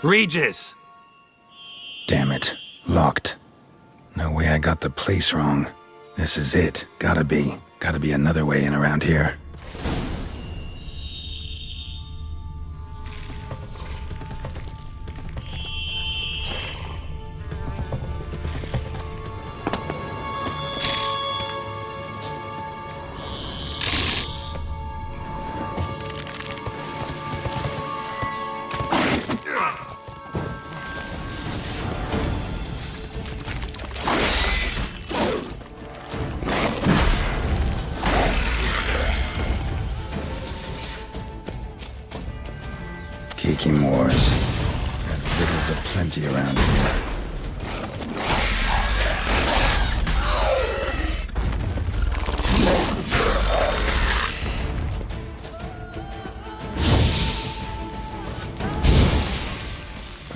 Regis! Damn it. Locked. No way I got the place wrong. This is it. Gotta be. Gotta be another way in around here. Kicking wars. Got victuals aplenty around here.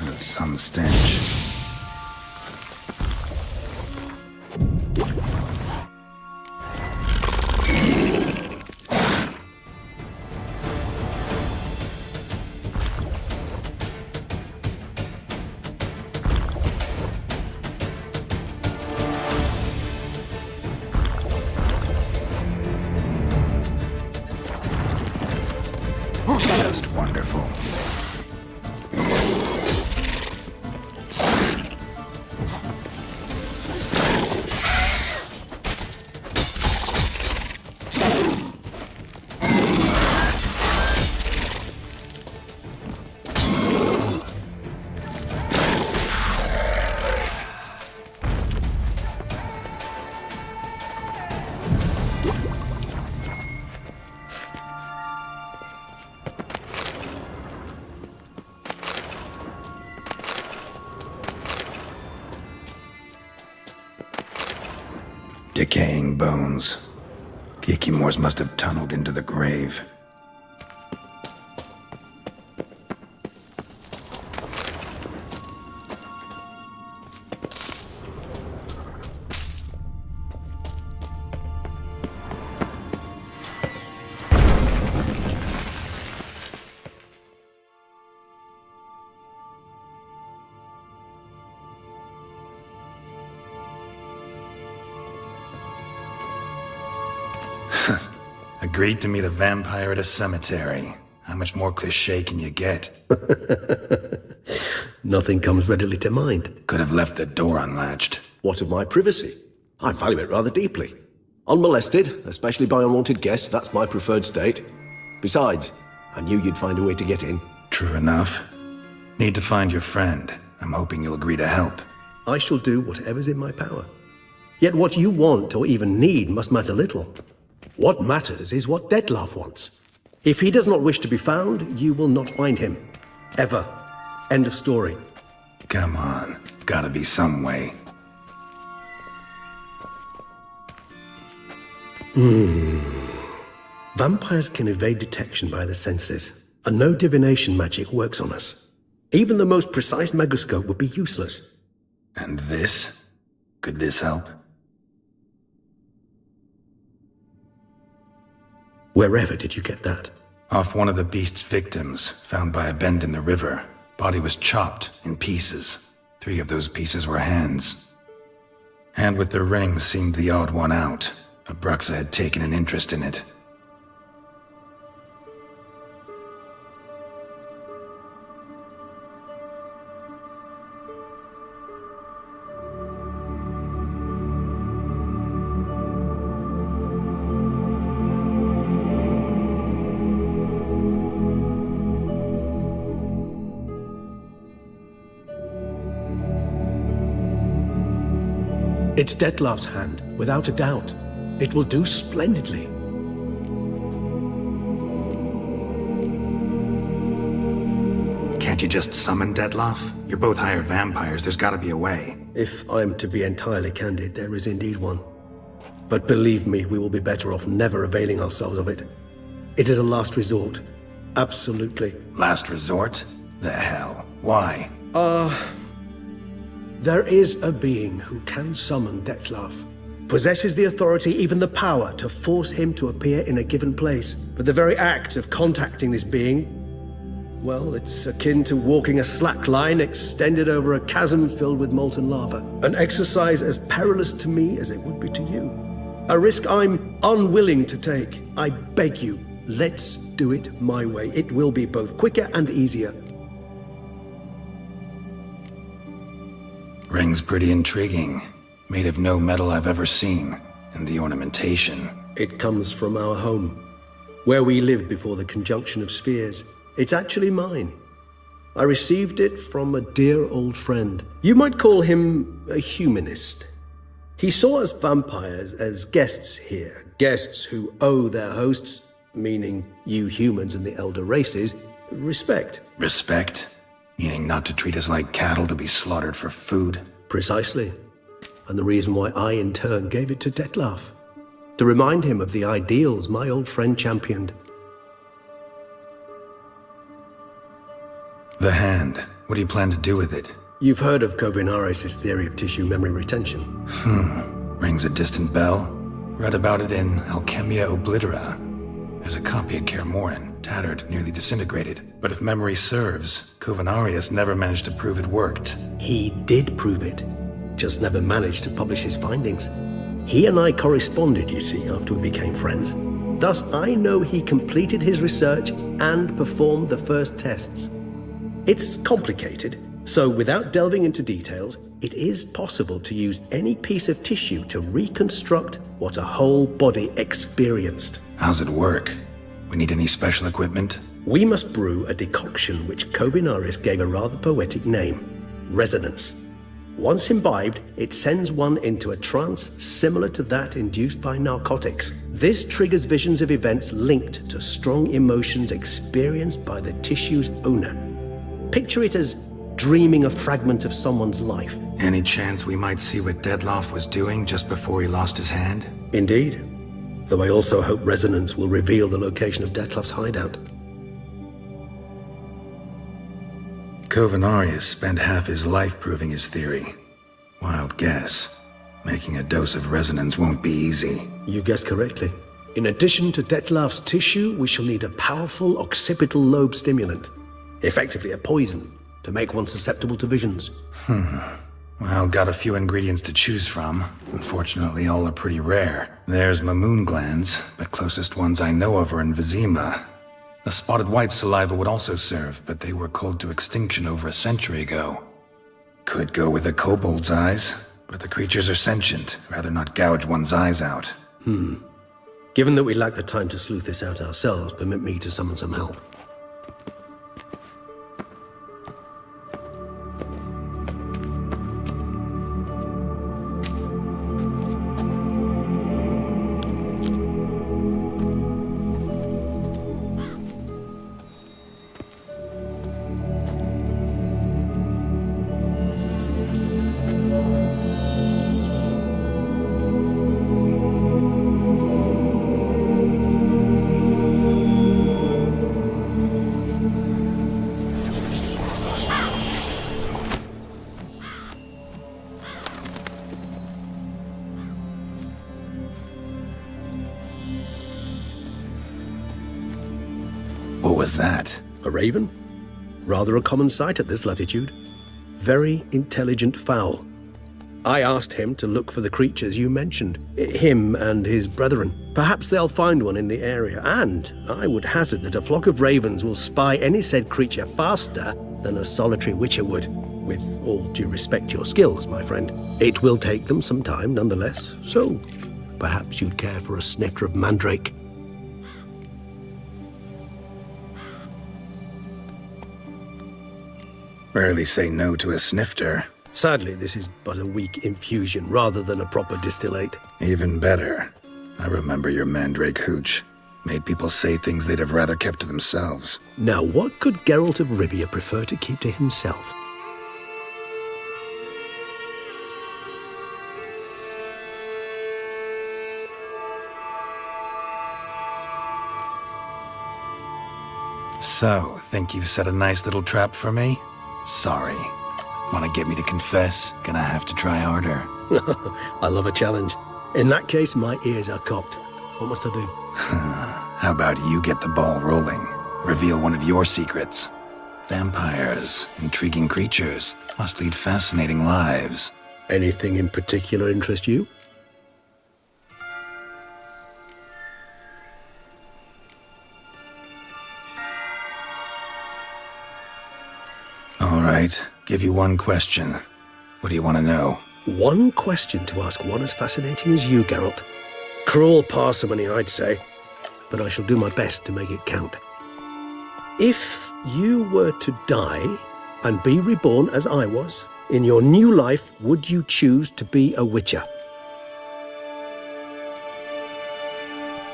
That's some stench. Just wonderful. Decaying bones. Kikimors must have tunneled into the grave. Agreed to meet a vampire at a cemetery. How much more cliché can you get? Nothing comes readily to mind. Could have left the door unlatched. What of my privacy? I value it rather deeply. Unmolested, especially by unwanted guests, that's my preferred state. Besides, I knew you'd find a way to get in. True enough. Need to find your friend. I'm hoping you'll agree to help. I shall do whatever's in my power. Yet what you want or even need must matter little. What matters is what Dettlaff wants. If he does not wish to be found, you will not find him. Ever. End of story. Come on. Gotta be some way. Vampires can evade detection by the senses, and no divination magic works on us. Even the most precise megascope would be useless. And this? Could this help? Wherever did you get that? Off one of the beast's victims, found by a bend in the river. Body was chopped in pieces. 3 of those pieces were hands. Hand with the ring seemed the odd one out. Abruxa had taken an interest in it. It's Dettlaff's hand, without a doubt. It will do splendidly. Can't you just summon Dettlaff? You're both hired vampires, there's gotta be a way. If I'm to be entirely candid, there is indeed one. But believe me, we will be better off never availing ourselves of it. It is a last resort. Absolutely. Last resort? The hell? Why? There is a being who can summon Dettlaff. Possesses the authority, even the power, to force him to appear in a given place. But the very act of contacting this being well, it's akin to walking a slack line extended over a chasm filled with molten lava. An exercise as perilous to me as it would be to you. A risk I'm unwilling to take. I beg you, let's do it my way. It will be both quicker and easier. Ring's pretty intriguing. Made of no metal I've ever seen. And the ornamentation. It comes from our home, where we lived before the conjunction of spheres. It's actually mine. I received it from a dear old friend. You might call him a humanist. He saw us vampires as guests here, guests who owe their hosts, meaning you humans and the elder races, respect. Respect? Meaning not to treat us like cattle to be slaughtered for food? Precisely. And the reason why I in turn gave it to Detlef. To remind him of the ideals my old friend championed. The hand. What do you plan to do with it? You've heard of Kovinaris' theory of tissue memory retention. Rings a distant bell. Read about it in Alchemia Oblitera. There's a copy of Kermoran, tattered, nearly disintegrated. But if memory serves, Kovinaris never managed to prove it worked. He did prove it, just never managed to publish his findings. He and I corresponded, you see, after we became friends. Thus, I know he completed his research and performed the first tests. It's complicated, so without delving into details, it is possible to use any piece of tissue to reconstruct what a whole body experienced. How's it work? We need any special equipment? We must brew a decoction which Kovinaris gave a rather poetic name, resonance. Once imbibed, it sends one into a trance similar to that induced by narcotics. This triggers visions of events linked to strong emotions experienced by the tissue's owner. Picture it as dreaming a fragment of someone's life. Any chance we might see what Detlef was doing just before he lost his hand? Indeed. Though I also hope resonance will reveal the location of Detlef's hideout. Kovinaris spent half his life proving his theory. Wild guess. Making a dose of resonance won't be easy. You guessed correctly. In addition to Detlef's tissue, we shall need a powerful occipital lobe stimulant. Effectively a poison, to make one susceptible to visions. Well, got a few ingredients to choose from. Unfortunately, all are pretty rare. There's Mamoon glands, but closest ones I know of are in Vizima. A spotted white saliva would also serve, but they were cold to extinction over a century ago. Could go with a kobold's eyes, but the creatures are sentient. Rather not gouge one's eyes out. Given that we lack the time to sleuth this out ourselves, permit me to summon some help. What was that? A raven? Rather a common sight at this latitude. Very intelligent fowl. I asked him to look for the creatures you mentioned, him and his brethren. Perhaps they'll find one in the area, and I would hazard that a flock of ravens will spy any said creature faster than a solitary witcher would. With all due respect to your skills, my friend. It will take them some time nonetheless, so perhaps you'd care for a snifter of mandrake. Rarely say no to a snifter. Sadly, this is but a weak infusion rather than a proper distillate. Even better. I remember your mandrake hooch. Made people say things they'd have rather kept to themselves. Now, what could Geralt of Rivia prefer to keep to himself? So, think you've set a nice little trap for me? Sorry. Wanna get me to confess? Gonna have to try harder. I love a challenge. In that case, my ears are cocked. What must I do? How about you get the ball rolling? Reveal one of your secrets. Vampires, intriguing creatures, must lead fascinating lives. Anything in particular interest you? All right, give you one question. What do you want to know? One question to ask one as fascinating as you, Geralt. Cruel parsimony, I'd say, but I shall do my best to make it count. If you were to die and be reborn as I was, in your new life, would you choose to be a witcher?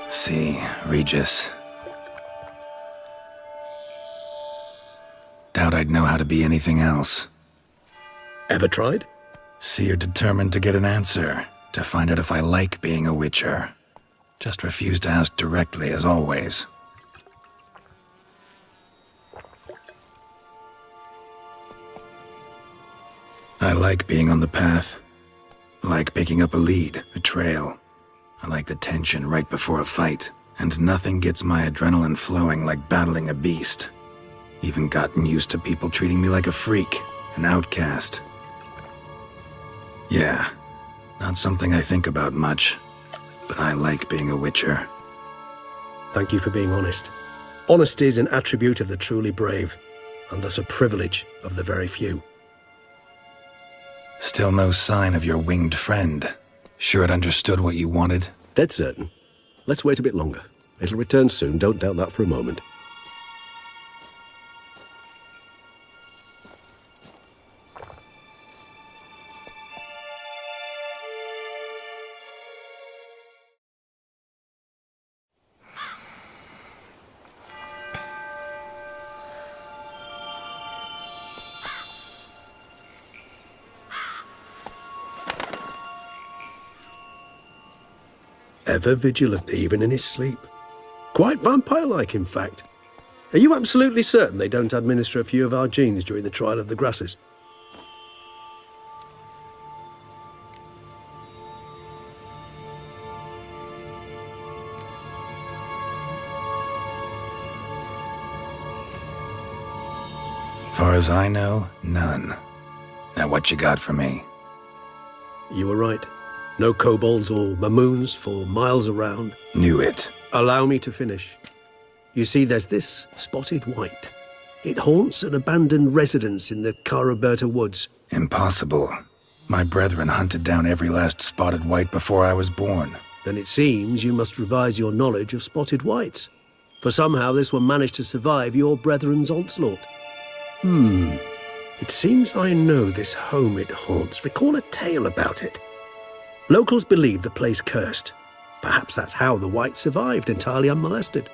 See, Regis. Doubt I'd know how to be anything else. Ever tried? See, you're determined to get an answer, to find out if I like being a witcher. Just refuse to ask directly, as always. I like being on the path. I like picking up a lead, a trail. I like the tension right before a fight, and nothing gets my adrenaline flowing like battling a beast. Even gotten used to people treating me like a freak, an outcast. Yeah, not something I think about much, but I like being a witcher. Thank you for being honest. Honesty is an attribute of the truly brave, and thus a privilege of the very few. Still no sign of your winged friend. Sure it understood what you wanted? Dead certain. Let's wait a bit longer. It'll return soon, don't doubt that for a moment. Ever vigilant, even in his sleep. Quite vampire-like, in fact. Are you absolutely certain they don't administer a few of our genes during the trial of the grasses? Far as I know, none. Now what you got for me? You were right. No kobolds or mamoons for miles around. Knew it. Allow me to finish. You see, there's this spotted white. It haunts an abandoned residence in the Caraberta woods. Impossible. My brethren hunted down every last spotted white before I was born. Then it seems you must revise your knowledge of spotted whites. For somehow this one managed to survive your brethren's onslaught. It seems I know this home it haunts. Recall a tale about it. Locals believe the place cursed. Perhaps that's how the white survived entirely unmolested.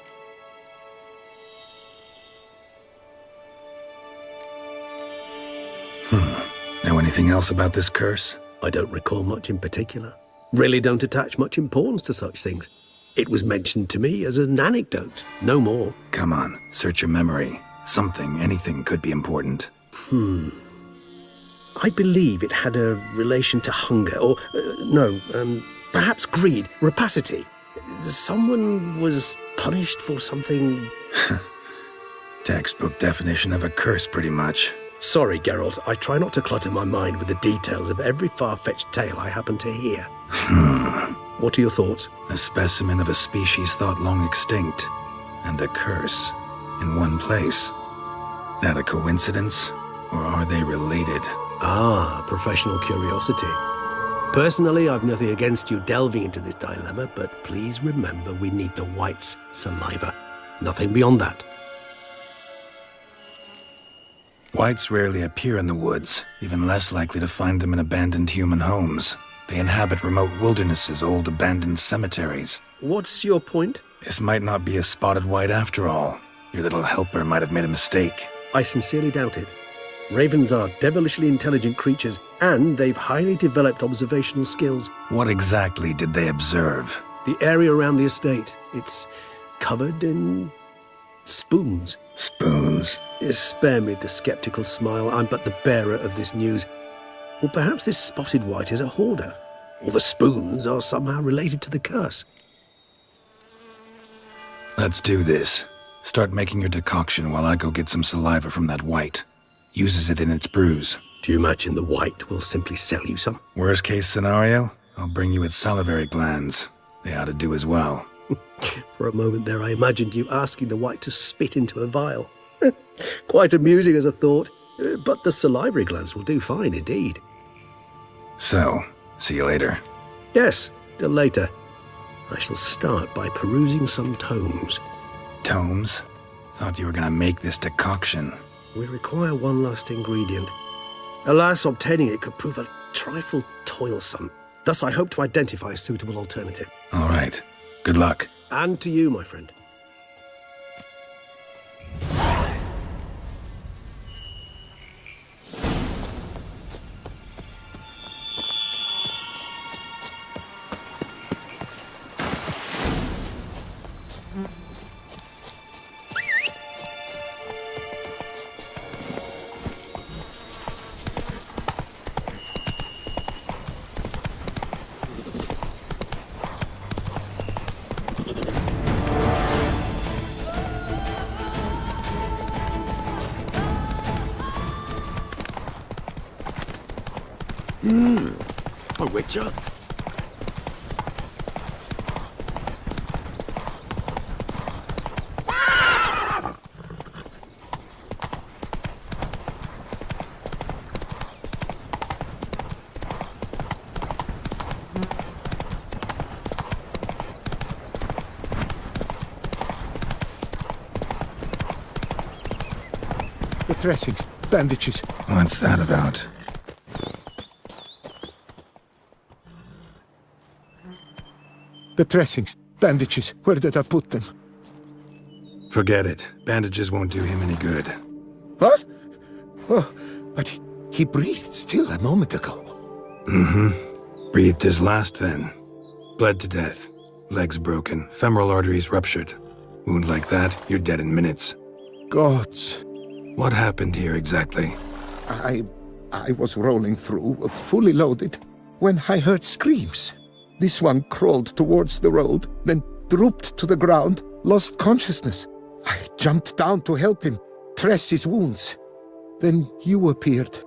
Know anything else about this curse? I don't recall much in particular. Really don't attach much importance to such things. It was mentioned to me as an anecdote, no more. Come on, search your memory. Something, anything could be important. I believe it had a relation to hunger, or, perhaps greed, rapacity. Someone was punished for something... Textbook definition of a curse, pretty much. Sorry, Geralt, I try not to clutter my mind with the details of every far-fetched tale I happen to hear. What are your thoughts? A specimen of a species thought long extinct, and a curse, in one place. That a coincidence, or are they related? Ah, professional curiosity. Personally, I've nothing against you delving into this dilemma, but please remember we need the white's saliva. Nothing beyond that. Whites rarely appear in the woods, even less likely to find them in abandoned human homes. They inhabit remote wildernesses, old abandoned cemeteries. What's your point? This might not be a spotted white after all. Your little helper might have made a mistake. I sincerely doubt it. Ravens are devilishly intelligent creatures, and they've highly developed observational skills. What exactly did they observe? The area around the estate, it's covered in spoons. Spoons? Spare me the skeptical smile. I'm but the bearer of this news. Or perhaps this spotted white is a hoarder. Or the spoons are somehow related to the curse. Let's do this. Start making your decoction while I go get some saliva from that white. Uses it in its brews. Do you imagine the white will simply sell you some? Worst case scenario, I'll bring you its salivary glands. They ought to do as well. For a moment there, I imagined you asking the white to spit into a vial. Quite amusing as a thought, but the salivary glands will do fine indeed. So, see you later. Yes, till later. I shall start by perusing some tomes. Tomes? Thought you were gonna make this decoction. We require one last ingredient. Alas, obtaining it could prove a trifle toilsome. Thus, I hope to identify a suitable alternative. All right. Good luck. And to you, my friend. A witcher? The dressings, bandages. What's that about? The dressings, bandages. Where did I put them? Forget it. Bandages won't do him any good. What? Oh, but he breathed still a moment ago. Breathed his last then. Bled to death. Legs broken. Femoral arteries ruptured. Wound like that, you're dead in minutes. Gods. What happened here exactly? I was rolling through, fully loaded, when I heard screams. This one crawled towards the road, then drooped to the ground, lost consciousness. I jumped down to help him, dress his wounds. Then you appeared.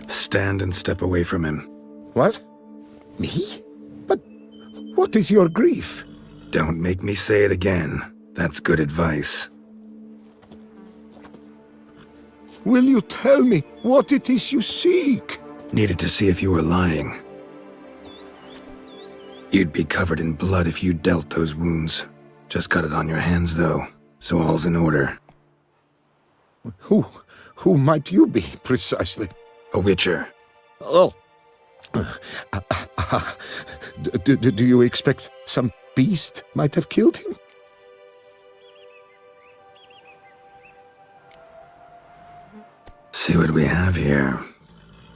Stand and step away from him. What? Me? But what is your grief? Don't make me say it again. That's good advice. Will you tell me what it is you seek? Needed to see if you were lying. You'd be covered in blood if you dealt those wounds. Just got it on your hands, though, so all's in order. Who might you be, precisely? A witcher. Oh. Do you expect some beast might have killed him? See what we have here.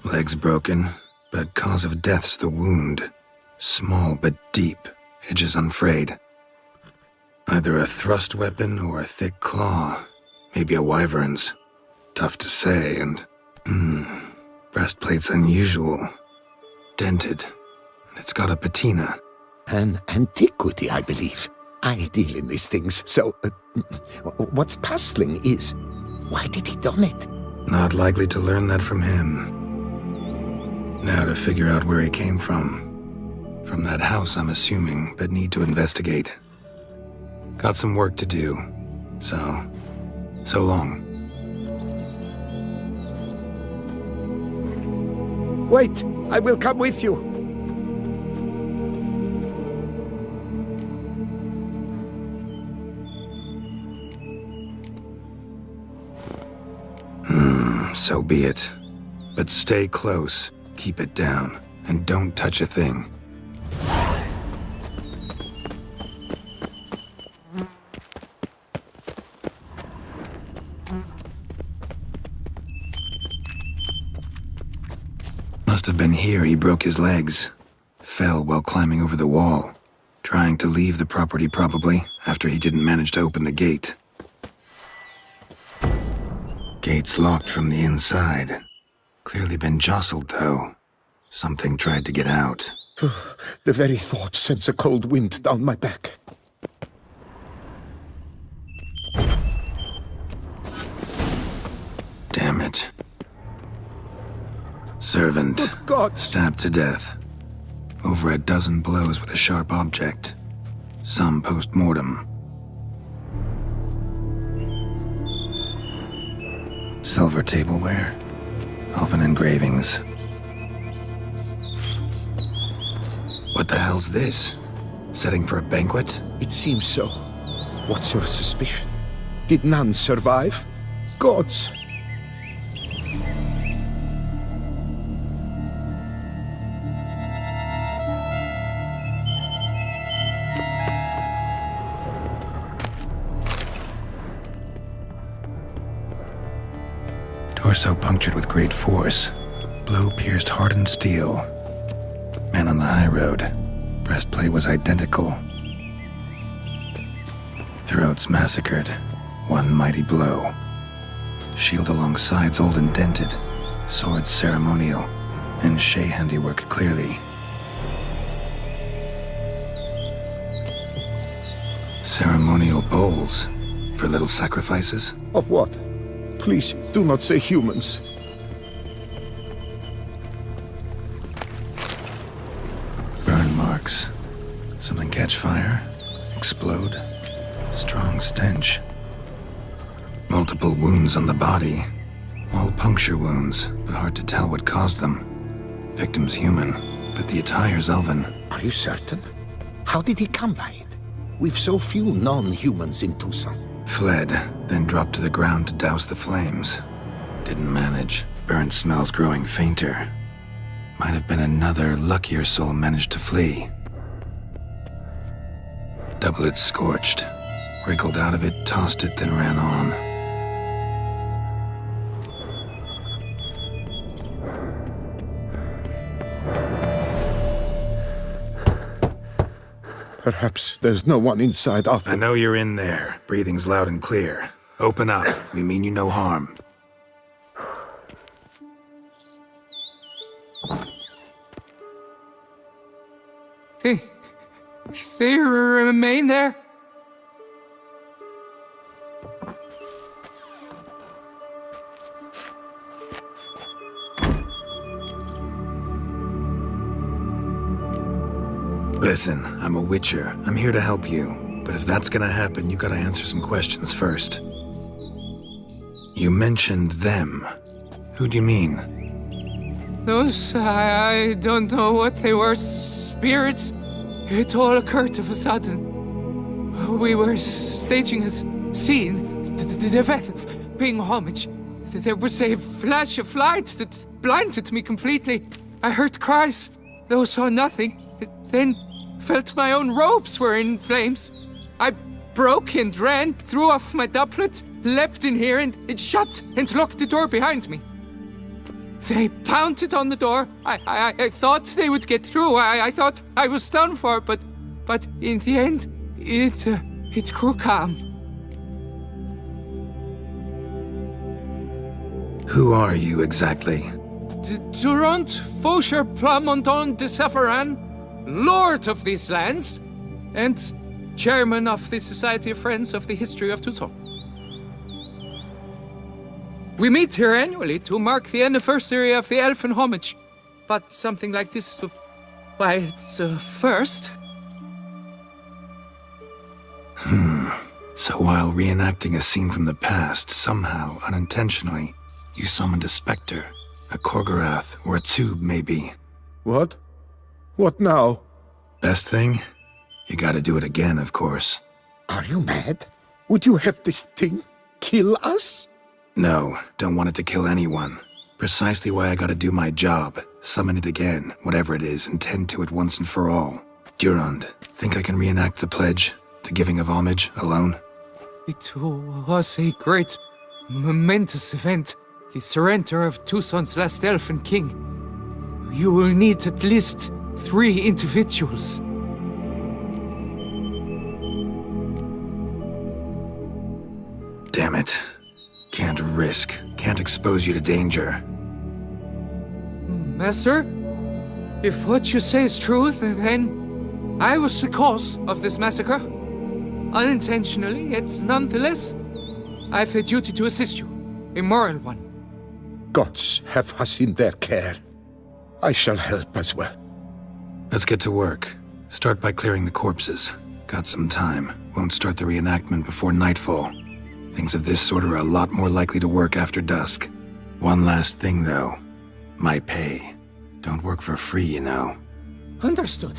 Legs broken, but cause of death's the wound. Small but deep, edges unfrayed. Either a thrust weapon or a thick claw. Maybe a wyvern's. Tough to say, and... breastplate's unusual. Dented. And it's got a patina. An antiquity, I believe. I deal in these things, so... what's puzzling is... why did he don it? Not likely to learn that from him. Now to figure out where he came from. From that house, I'm assuming, but need to investigate. Got some work to do. So long. Wait, I will come with you. So be it. But stay close, keep it down, and don't touch a thing. Must have been here he broke his legs. Fell while climbing over the wall. Trying to leave the property probably, after he didn't manage to open the gate. Gate's locked from the inside. Clearly been jostled, though. Something tried to get out. The very thought sends a cold wind down my back. Damn it. Servant. Good God! Stabbed to death. Over a dozen blows with a sharp object. Some post-mortem. Silver tableware. Elven engravings. What the hell's this? Setting for a banquet? It seems so. What's your suspicion? Did none survive? Gods! Torso punctured with great force. Blow pierced hardened steel. Man on the high road. Breastplate was identical. Throats massacred. One mighty blow. Shield along sides old and dented. Sword ceremonial. And Shea handiwork clearly. Ceremonial bowls. For little sacrifices? Of what? Please, do not say humans. Burn marks. Something catch fire? Explode? Strong stench. Multiple wounds on the body. All puncture wounds, but hard to tell what caused them. Victim's human, but the attire's elven. Are you certain? How did he come by it? We've so few non-humans in Tucson. Fled, then dropped to the ground to douse the flames. Didn't manage. Burnt smells growing fainter. Might have been another luckier soul managed to flee. Doublet scorched. Wriggled out of it, tossed it, then ran on. Perhaps there's no one inside after. I know you're in there. Breathing's loud and clear. Open up. We mean you no harm. They remain there? Listen, I'm a witcher. I'm here to help you. But if that's gonna happen, you gotta answer some questions first. You mentioned them. Who do you mean? Those, I don't know what they were. Spirits? It all occurred of a sudden. We were staging a scene, the death of paying homage. There was a flash of light that blinded me completely. I heard cries, though saw nothing. Then felt my own robes were in flames. I broke and ran, threw off my doublet, leapt in here and shut and locked the door behind me. They pounded on the door. I thought they would get through. I thought I was done for, but in the end, it grew calm. Who are you exactly? Durant Faucher Plamondon de Safaran, Lord of these lands, and Chairman of the Society of Friends of the History of Tucson. We meet here annually to mark the anniversary of the Elfin Homage, but something like this, why, it's a first. So while reenacting a scene from the past, somehow, unintentionally, you summoned a specter, a Korgorath, or a tube, maybe. What? What now? Best thing? You gotta do it again, of course. Are you mad? Would you have this thing kill us? No, don't want it to kill anyone. Precisely why I gotta do my job. Summon it again, whatever it is, and tend to it once and for all. Durand, think I can reenact the pledge, the giving of homage, alone? It was a great, momentous event. The surrender of Tucson's last elfin king. You will need at least 3 individuals. Damn it. Can't risk. Can't expose you to danger. Master? If what you say is true, then I was the cause of this massacre. Unintentionally, yet nonetheless, I have a duty to assist you. A moral one. Gods have us in their care. I shall help as well. Let's get to work. Start by clearing the corpses. Got some time. Won't start the reenactment before nightfall. Things of this sort are a lot more likely to work after dusk. One last thing, though. My pay. Don't work for free, you know. Understood.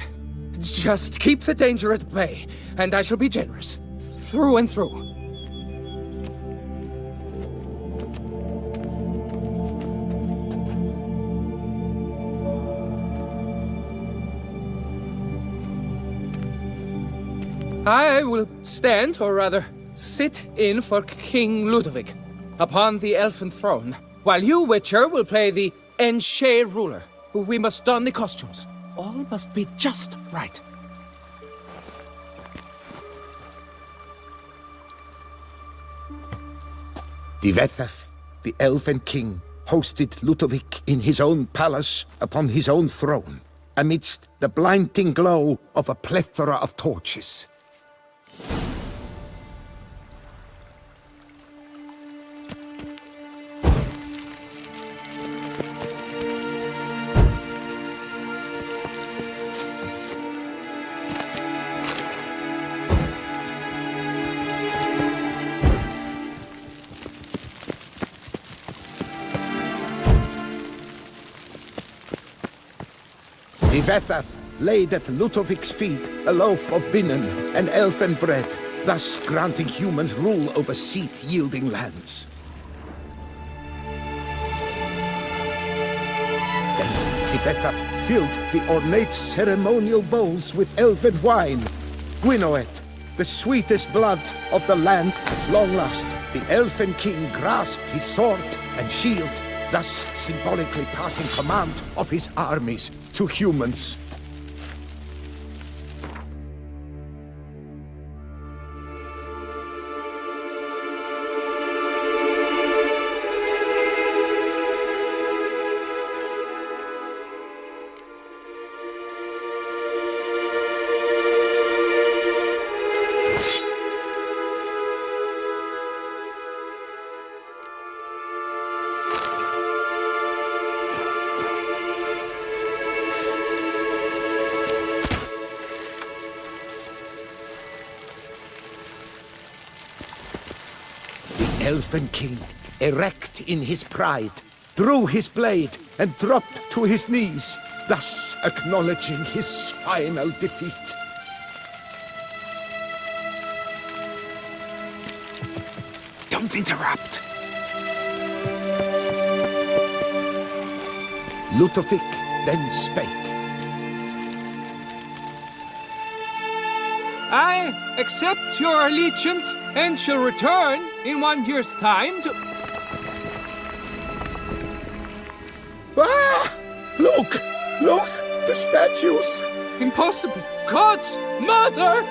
Just keep the danger at bay, and I shall be generous. Through and through. I will stand, or rather, sit in for King Ludovic, upon the elfin throne, while you, Witcher, will play the Enche ruler. We must don the costumes. All must be just right. Divethaf, the elven king, hosted Ludovic in his own palace upon his own throne, amidst the blinding glow of a plethora of torches. Divethaf laid at Ludovic's feet a loaf of binnen and elfin bread, thus granting humans rule over seed-yielding lands. Then Divethaf filled the ornate ceremonial bowls with elfin wine. Gwinoet, the sweetest blood of the land at long last, the elfin king grasped his sword and shield, thus symbolically passing command of his armies to humans. Elfin king, erect in his pride, drew his blade and dropped to his knees, thus acknowledging his final defeat. Don't interrupt. Ludovic then spake. I accept your allegiance and shall return in 1 year's time to... Ah! Look! Look! The statues! Impossible! God's mother!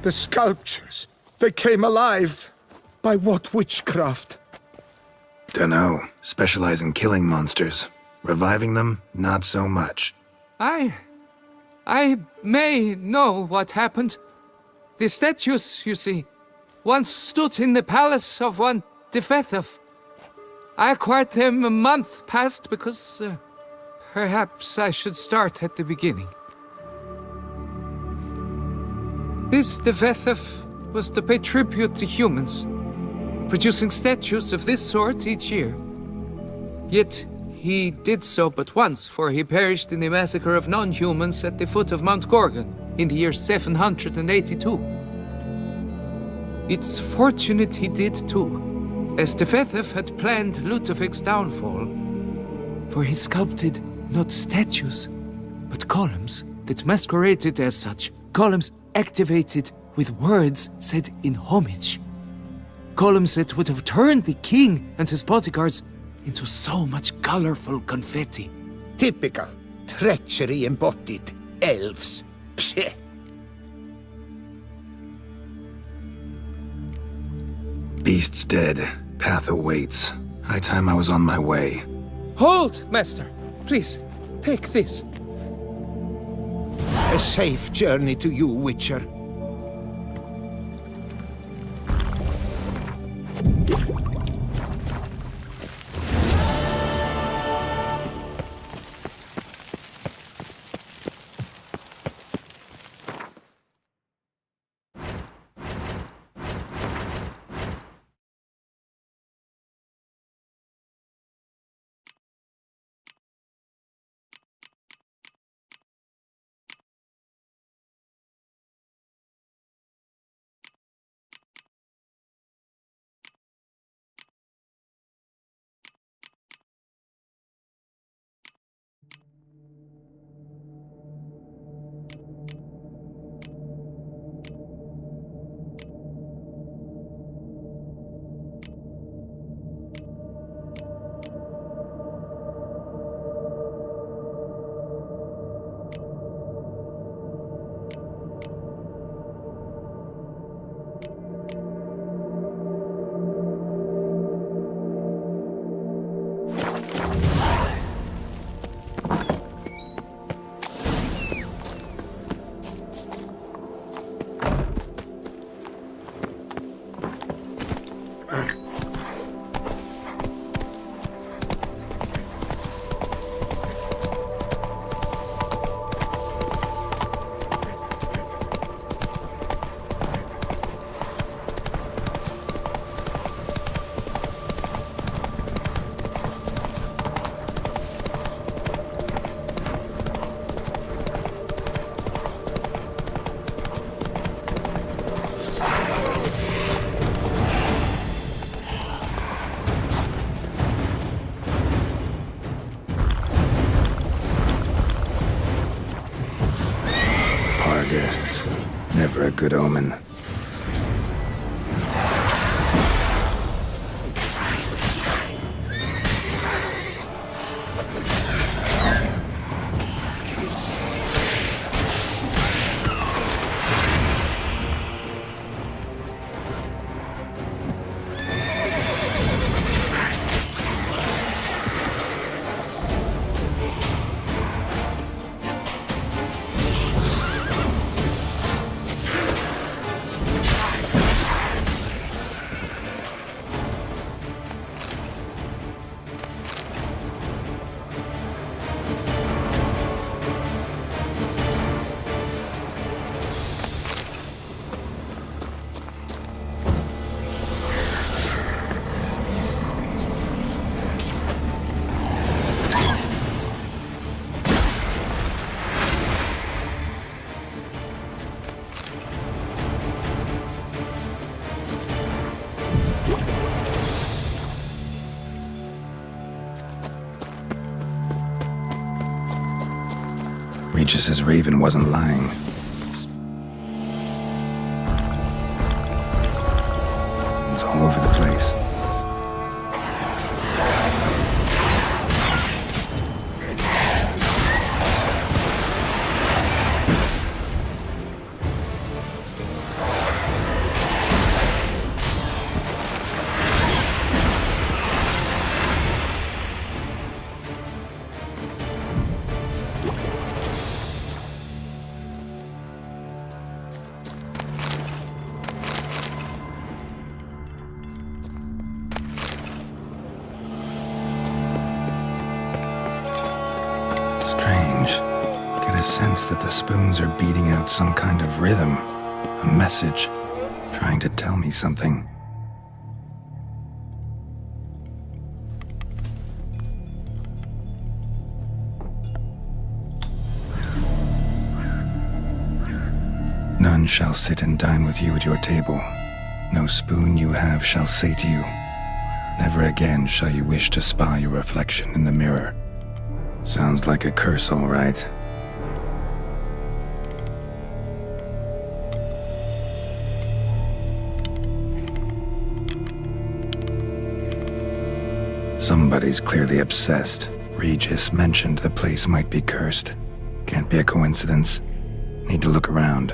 The sculptures, they came alive. By what witchcraft? Dunno. Specialize in killing monsters. Reviving them, not so much. I may know what happened. The statues, you see, once stood in the palace of one Defethov. I acquired them a month past because perhaps I should start at the beginning. This Defethov was to pay tribute to humans, producing statues of this sort each year. Yet he did so but once, for he perished in the massacre of non-humans at the foot of Mount Gorgon in the year 782. It's fortunate he did too, as Defethov had planned Ludovic's downfall, for he sculpted not statues, but columns that masqueraded as such, columns activated with words said in homage. Columns that would have turned the king and his bodyguards into so much colorful confetti. Typical. Treachery embodied. Elves. Psheh. Beast's dead. Path awaits. High time I was on my way. Hold, master. Please, take this. A safe journey to you, Witcher. Guests. Never a good omen. Regis says Raven wasn't lying. It was all over the place. strange. Get a sense that the spoons are beating out some kind of rhythm, a message, trying to tell me something. None shall sit and dine with you at your table. No spoon you have shall say to you, never again shall you wish to spy your reflection in the mirror. Sounds like a curse, all right. Somebody's clearly obsessed. Regis mentioned the place might be cursed. Can't be a coincidence. Need to look around.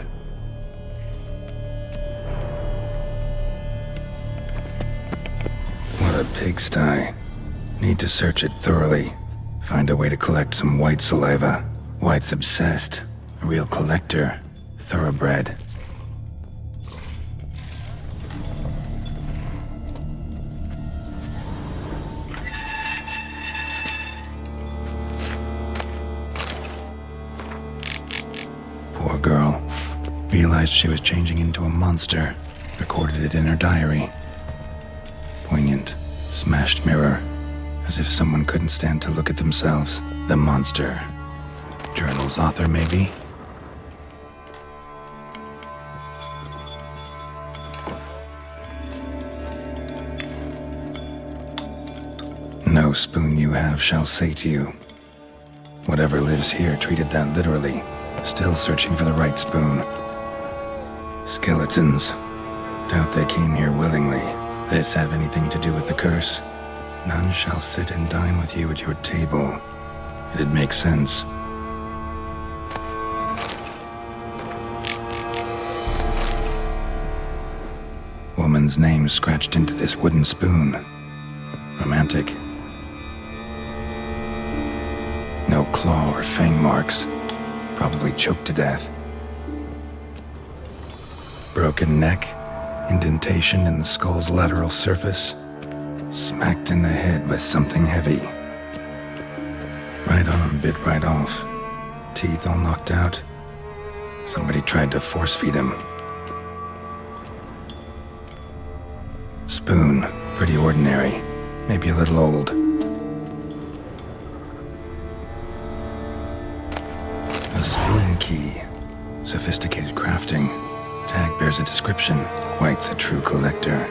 What a pigsty. Need to search it thoroughly. Find a way to collect some white saliva. White's obsessed. A real collector. Thoroughbred. Poor girl. Realized she was changing into a monster. Recorded it in her diary. Poignant. Smashed mirror. As if someone couldn't stand to look at themselves. The monster. Journal's author, maybe? No spoon you have shall say to you. Whatever lives here treated that literally. Still searching for the right spoon. Skeletons. Doubt they came here willingly. This have anything to do with the curse? None shall sit and dine with you at your table. It'd make sense. Woman's name scratched into this wooden spoon. Romantic. No claw or fang marks. Probably choked to death. Broken neck, indentation in the skull's lateral surface, smacked in the head with something heavy. Right arm bit right off, teeth all knocked out. Somebody tried to force feed him. Spoon, pretty ordinary, maybe a little old. A spoon key, sophisticated crafting. Tag bears a description. White's a true collector.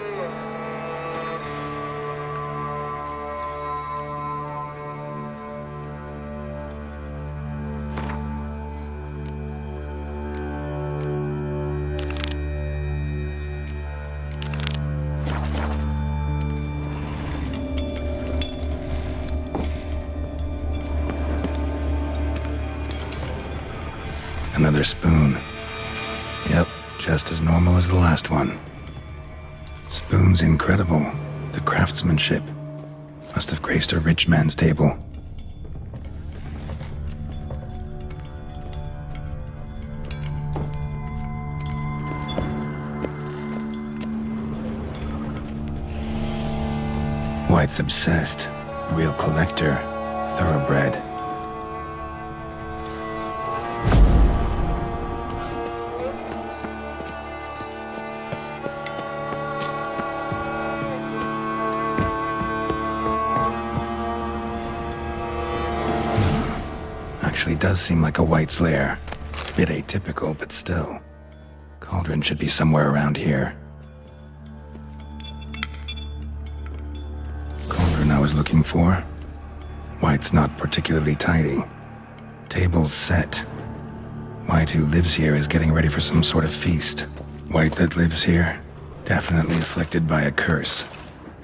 Another spoon. Yep, just as normal as the last one. Spoon's incredible. The craftsmanship. Must have graced a rich man's table. White's obsessed. Real collector. Thoroughbred. Actually does seem like a White's lair. Bit atypical, but still. Cauldron should be somewhere around here. Cauldron I was looking for. White's not particularly tidy. Table's set. White who lives here is getting ready for some sort of feast. White that lives here, definitely afflicted by a curse,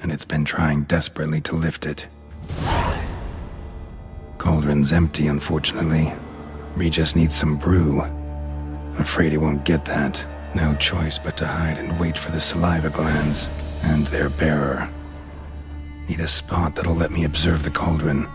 and it's been trying desperately to lift it. Cauldron's empty, unfortunately. Regis needs some brew. Afraid he won't get that. No choice but to hide and wait for the saliva glands and their bearer. Need a spot that'll let me observe the cauldron.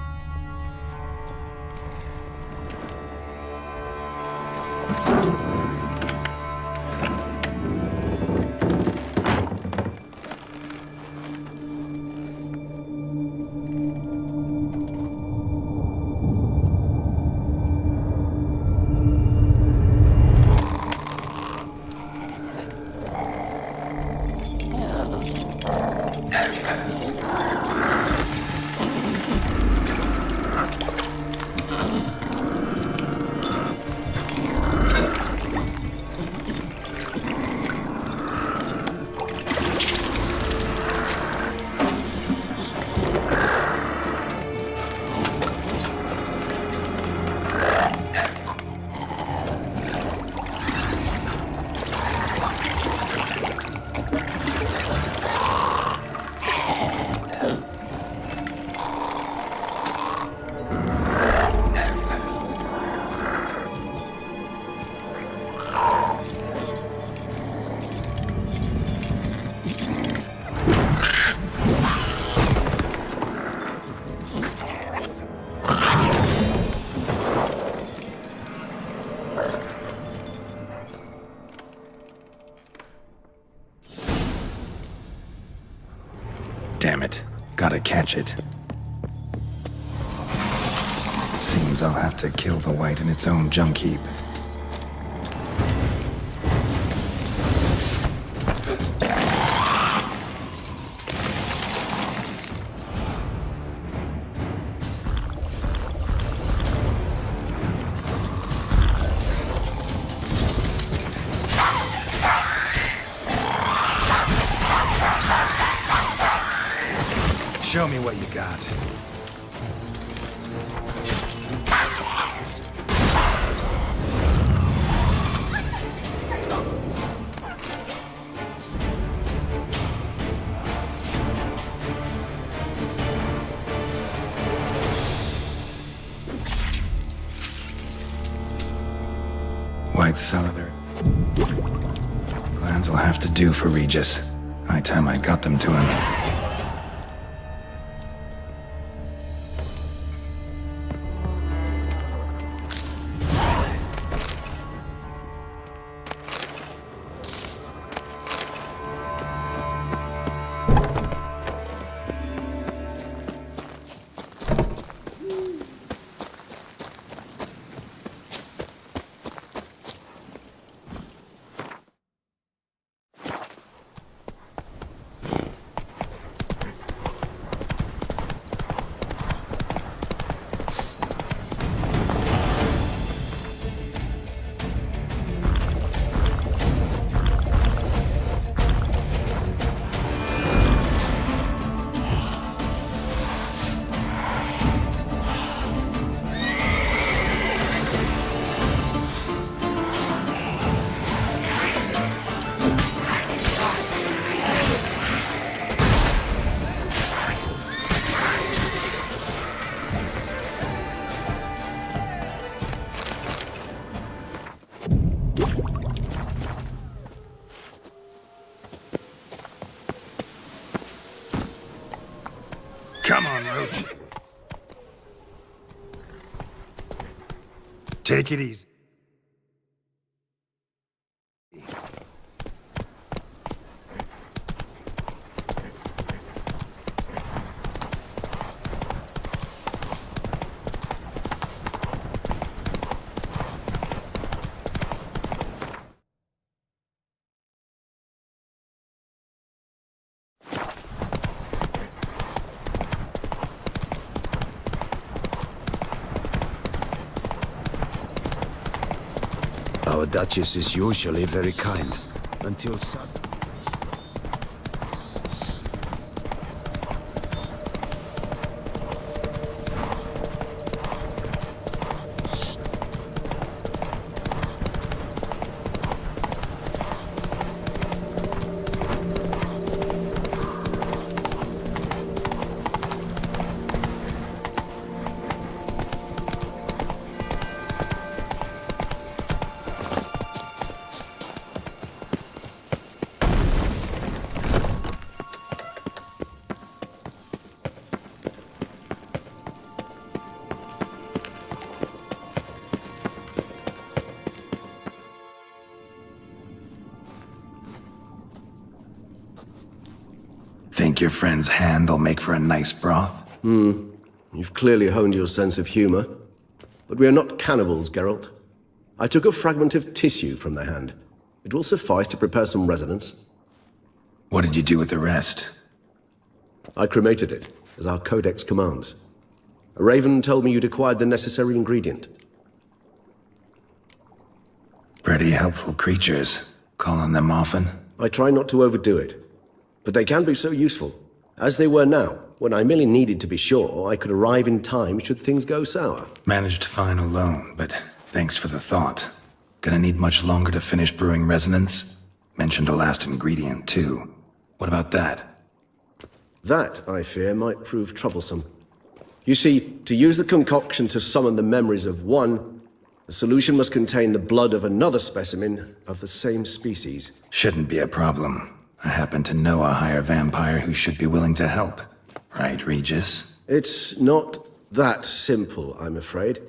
damn it. Gotta catch it. Seems I'll have to kill the white in its own junk heap. Show me what you got. White cylinder. Plans will have to do for Regis. High time I got them to him. Come on, Roach. Take it easy. Our Duchess is usually very kind, until suddenly... Think your friend's hand will make for a nice broth? You've clearly honed your sense of humor. But we are not cannibals, Geralt. I took a fragment of tissue from their hand. It will suffice to prepare some resonance. What did you do with the rest? I cremated it, as our codex commands. A raven told me you'd acquired the necessary ingredient. Pretty helpful creatures. Call on them often? I try not to overdo it. But they can be so useful, as they were now, when I merely needed to be sure I could arrive in time should things go sour. Managed fine alone, but thanks for the thought. Gonna need much longer to finish brewing resonance? Mentioned a last ingredient, too. What about that? That, I fear, might prove troublesome. You see, to use the concoction to summon the memories of one, the solution must contain the blood of another specimen of the same species. Shouldn't be a problem. I happen to know a higher vampire who should be willing to help. Right, Regis? It's not that simple, I'm afraid.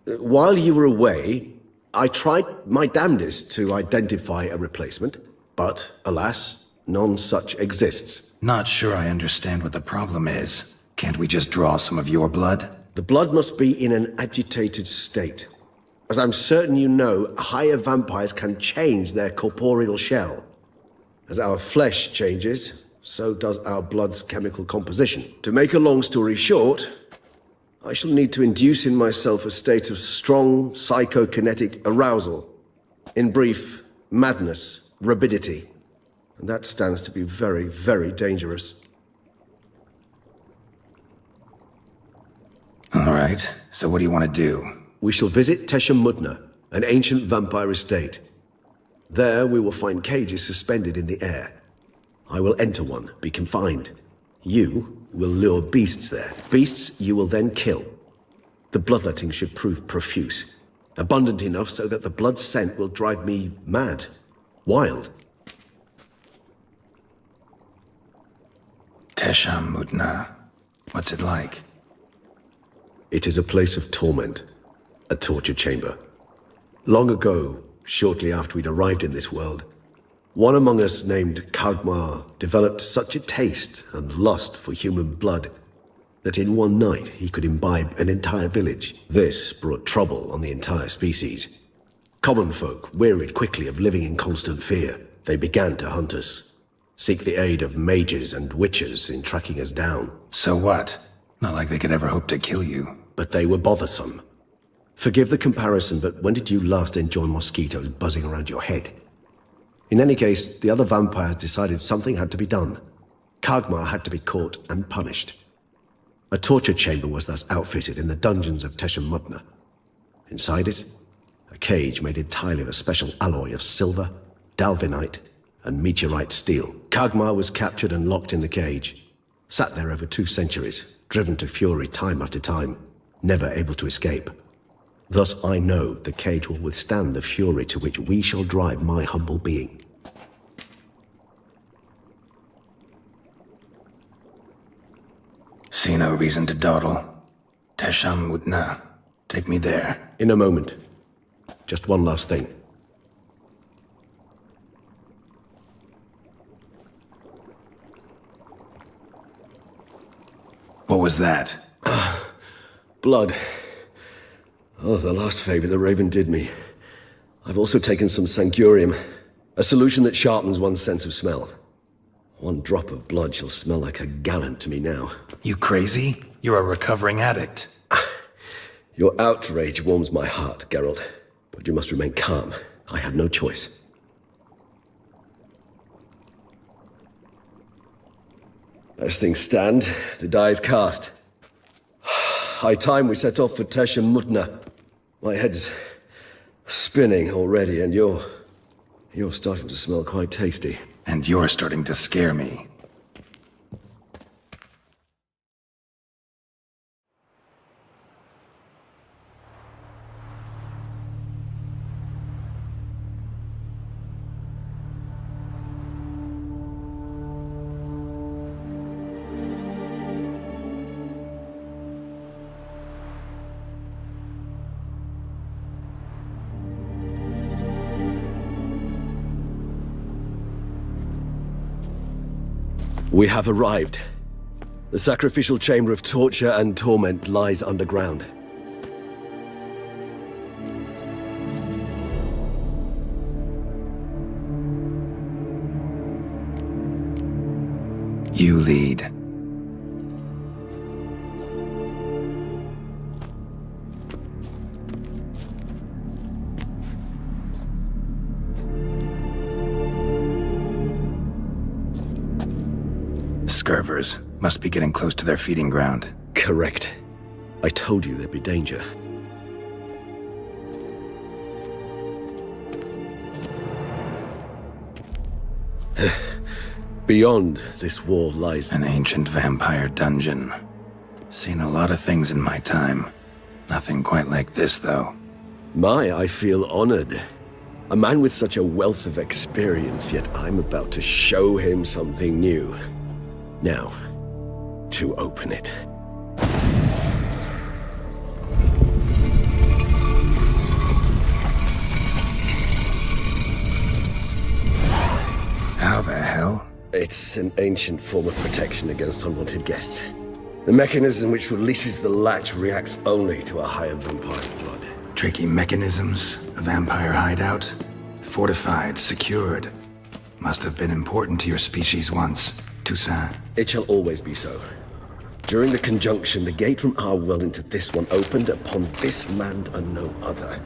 While you were away, I tried my damnedest to identify a replacement, but alas, None such exists. Not sure I understand what the problem is. Can't we just draw some of your blood? The blood must be in an agitated state. As I'm certain you know, higher vampires can change their corporeal shell. As our flesh changes, so does our blood's chemical composition. To make a long story short, I shall need to induce in myself a state of strong psychokinetic arousal. In brief, madness, rabidity. And that stands to be very, very dangerous. All right, so what do you want to do? We shall visit Tesha Mudna, an ancient vampire estate. There we will find cages suspended in the air. I will enter one, be confined. You will lure beasts there. Beasts you will then kill. The bloodletting should prove profuse. Abundant enough so that the blood scent will drive me mad. Wild. Tesha Mudna. What's it like? It is a place of torment. A torture chamber. Long ago, shortly after we'd arrived in this world, one among us named Kagmar developed such a taste and lust for human blood that in one night he could imbibe an entire village. This brought trouble on the entire species. Common folk wearied quickly of living in constant fear. They began to hunt us, seek the aid of mages and witches in tracking us down. So what? Not like they could ever hope to kill you. But they were bothersome. Forgive the comparison, but when did you last enjoy mosquitoes buzzing around your head? In any case, the other vampires decided something had to be done. Kagmar had to be caught and punished. A torture chamber was thus outfitted in the dungeons of Tesha Mudna. Inside it, a cage made entirely of a special alloy of silver, dalvinite, and meteorite steel. Kagmar was captured and locked in the cage. Sat there over 2 centuries, driven to fury time after time, never able to escape. Thus I know the cage will withstand the fury to which we shall drive my humble being. See no reason to dawdle. Tesha Mudna. Take me there. In a moment. Just one last thing. What was that? Blood. Oh, the last favor the Raven did me. I've also taken some sancurium, a solution that sharpens one's sense of smell. One drop of blood shall smell like a gallon to me now. You crazy? You're a recovering addict. Your outrage warms my heart, Geralt. But you must remain calm. I had no choice. As things stand, the die is cast. High time we set off for Tesha Mudna. My head's spinning already, and you're starting to smell quite tasty. And you're starting to scare me. We have arrived. The sacrificial chamber of torture and torment lies underground. You lead. Scurvers. Must be getting close to their feeding ground. Correct. I told you there'd be danger. Beyond this wall lies An ancient vampire dungeon. Seen a lot of things in my time. Nothing quite like this, though. I feel honored. A man with such a wealth of experience, yet I'm about to show him something new. Now, to open it. How the hell? It's an ancient form of protection against unwanted guests. The mechanism which releases the latch reacts only to a higher vampire's blood. Tricky mechanisms, a vampire hideout, fortified, secured. Must have been important to your species once, Toussaint. It shall always be so. During the conjunction, the gate from our world into this one opened upon this land and no other.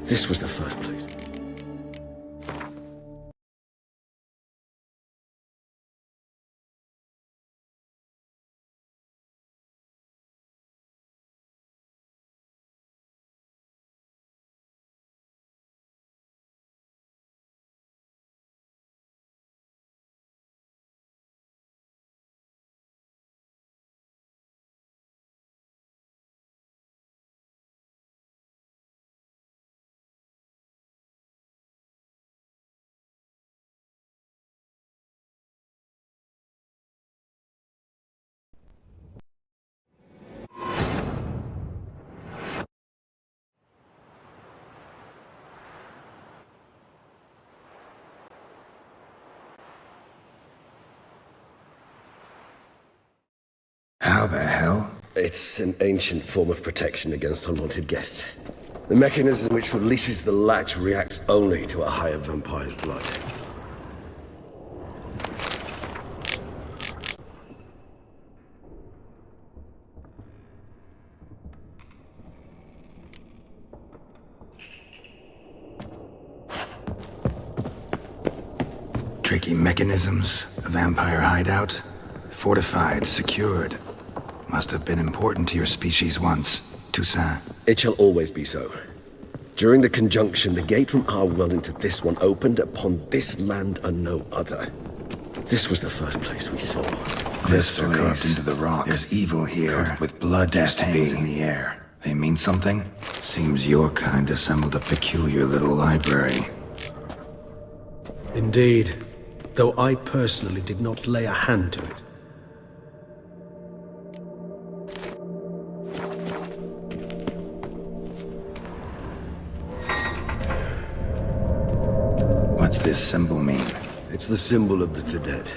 This was the first place. How the hell? It's an ancient form of protection against unwanted guests. The mechanism which releases the latch reacts only to a higher vampire's blood. Tricky mechanisms, a vampire hideout, fortified, secured. Must have been important to your species once, Toussaint. It shall always be so. During the conjunction, the gate from our world into this one opened upon this land and no other. This was the first place we saw. Cliffs are carved into the rock. There's evil here, covered with blood stains in the air. They mean something? Seems your kind assembled a peculiar little library. Indeed, though I personally did not lay a hand to it. What's this symbol mean? It's the symbol of the Tedet.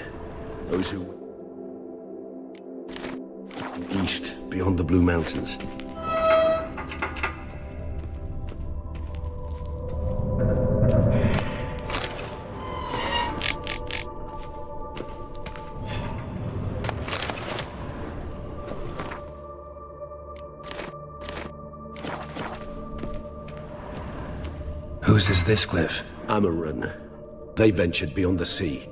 Those who... east, beyond the Blue Mountains. Whose is this cliff? Amaran. They ventured beyond the sea.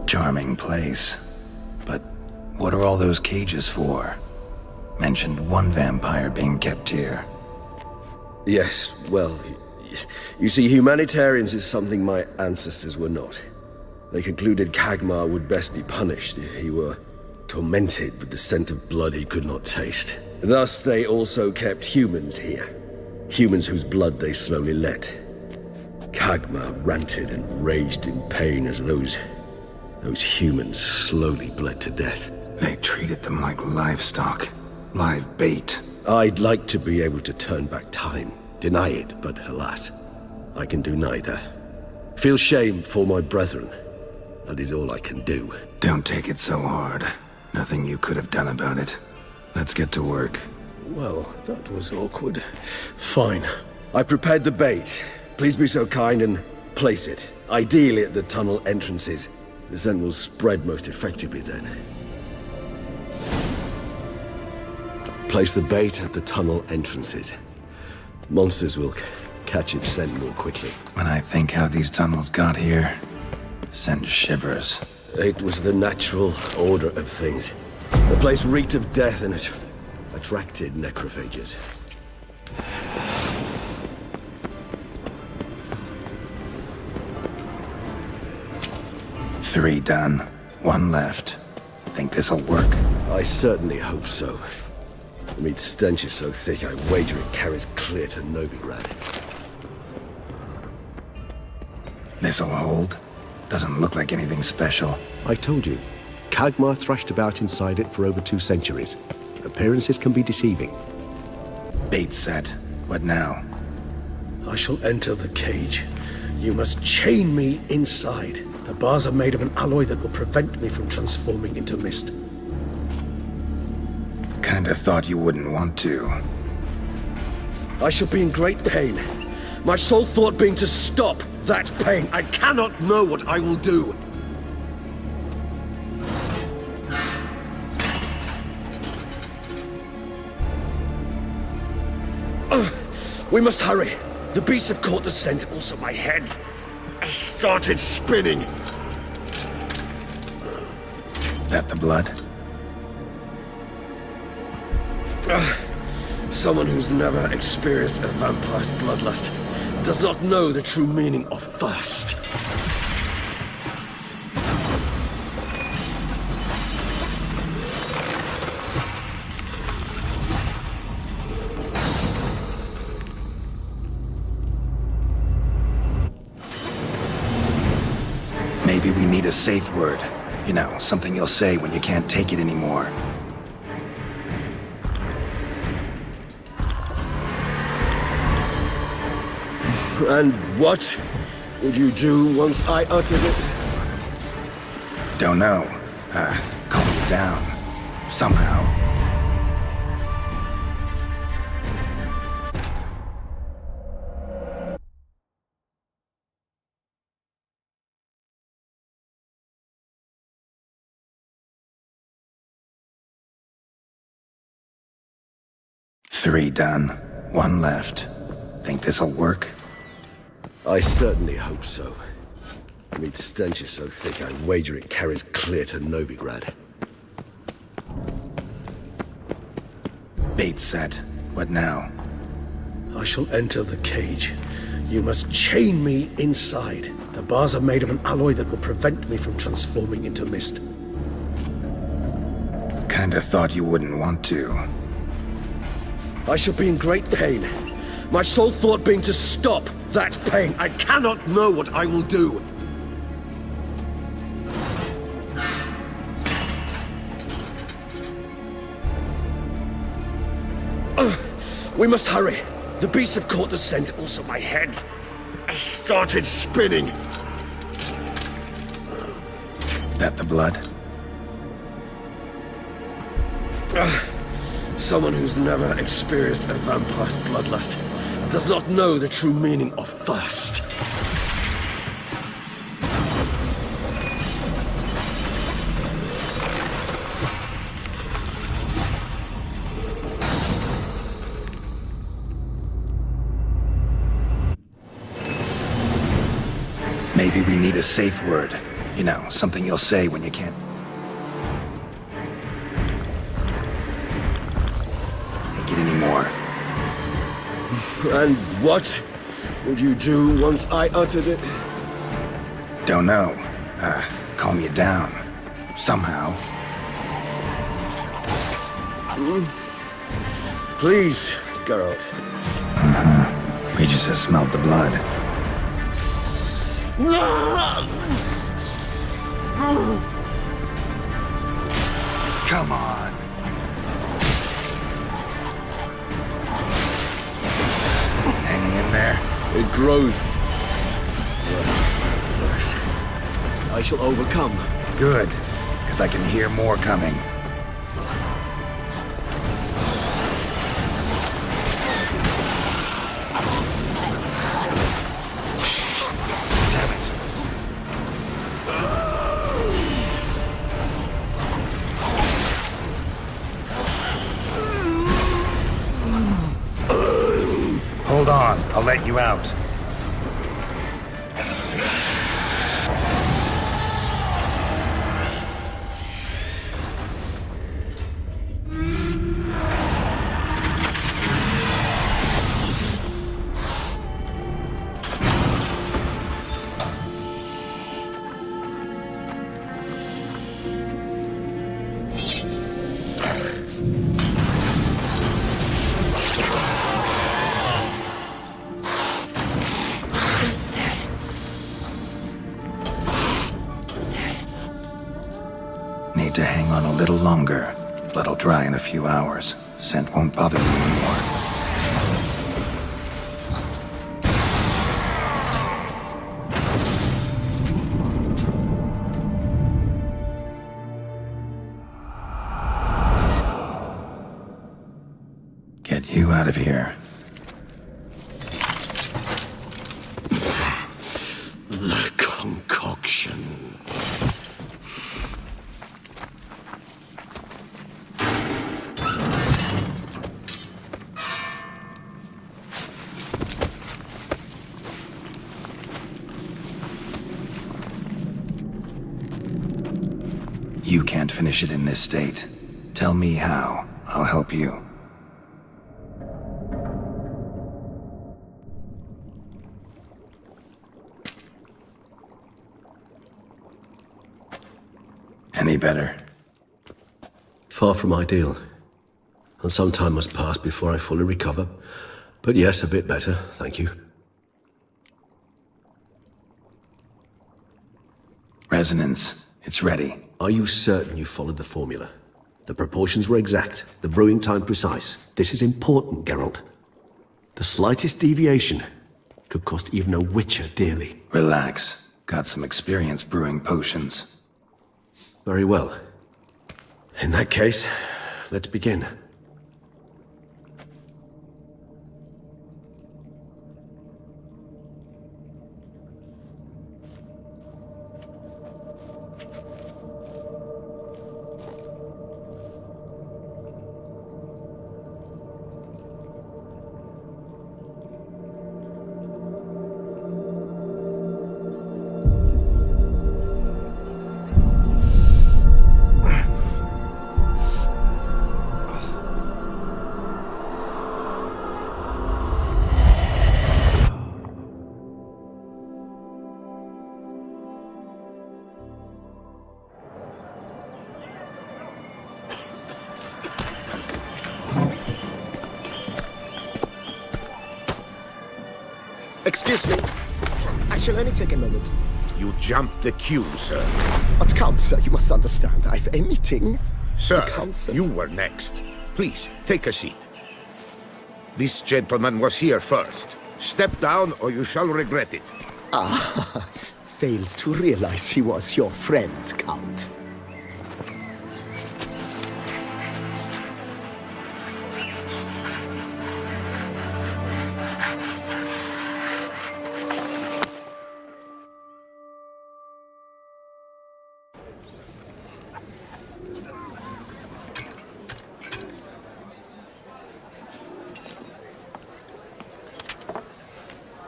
Charming place. But what are all those cages for? Mentioned one vampire being kept here. Yes, well, you see, humanitarians is something my ancestors were not. They concluded Kagmar would best be punished if he were tormented with the scent of blood he could not taste. Thus, they also kept humans here. Humans whose blood they slowly let. Kagmar ranted and raged in pain as those humans slowly bled to death. They treated them like livestock. Live bait. I'd like to be able to turn back time, deny it, but alas, I can do neither. Feel shame for my brethren. That is all I can do. Don't take it so hard. Nothing you could have done about it. Let's get to work. Well, that was awkward. Fine. I prepared the bait. Please be so kind and place it. Ideally at the tunnel entrances. The scent will spread most effectively then. Place the bait at the tunnel entrances. Monsters will catch its scent more quickly. When I think how these tunnels got here, send shivers. It was the natural order of things. The place reeked of death and it attracted necrophages. Three done. One left. Think this'll work? I certainly hope so. The meat stench is so thick, I wager it carries clear to Novigrad. This'll hold. Doesn't look like anything special. I told you, Kagmar thrashed about inside it for over 2 centuries. Appearances can be deceiving. Bait set. What now? I shall enter the cage. You must chain me inside. The bars are made of an alloy that will prevent me from transforming into mist. Kinda thought you wouldn't want to. I shall be in great pain. My sole thought being to stop that pain. I cannot know what I will do. We must hurry. The beasts have caught the scent, also my head has started spinning. That the blood? Someone who's never experienced a vampire's bloodlust does not know the true meaning of thirst. Maybe we need a safe word. You know, something you'll say when you can't take it anymore. And what would you do once I uttered it? Don't know. Calm you down. Somehow. Three done. One left. Think this'll work? I certainly hope so. Meat's stench is so thick, I wager it carries clear to Novigrad. Bait set. What now? I shall enter the cage. You must chain me inside. The bars are made of an alloy that will prevent me from transforming into mist. Kinda thought you wouldn't want to. I shall be in great pain. My sole thought being to stop that pain. I cannot know what I will do. We must hurry. The beasts have caught the scent, also my head has started spinning. That the blood? Someone who's never experienced a vampire's bloodlust does not know the true meaning of thirst. Maybe we need a safe word. You know, something you'll say when you can't take it anymore. And what would you do once I uttered it? Don't know. Calm you down. Somehow. Please, Geralt. We just smelled the blood. Come on. Hanging in there? It grows worse. I shall overcome. Good, because I can hear more coming. Damn it. Hold on, I'll let you out. little longer. Blood'll dry in a few hours. Scent won't bother you anymore. Get you out of here. The concoction. You can't finish it in this state. Tell me how. I'll help you. Any better? Far from ideal. And some time must pass before I fully recover. But yes, a bit better, thank you. Resonance. It's ready. Are you certain you followed the formula? The proportions were exact, the brewing time precise. This is important, Geralt. The slightest deviation could cost even a witcher dearly. Relax. Got some experience brewing potions. Very well. In that case, let's begin. Excuse me. I shall only take a moment. You jumped the queue, sir. But Count, sir, you must understand. I've a meeting. Sir, Count, sir. you were next. Please, take a seat. This gentleman was here first. Step down or you shall regret it. Fails to realize he was your friend, Count.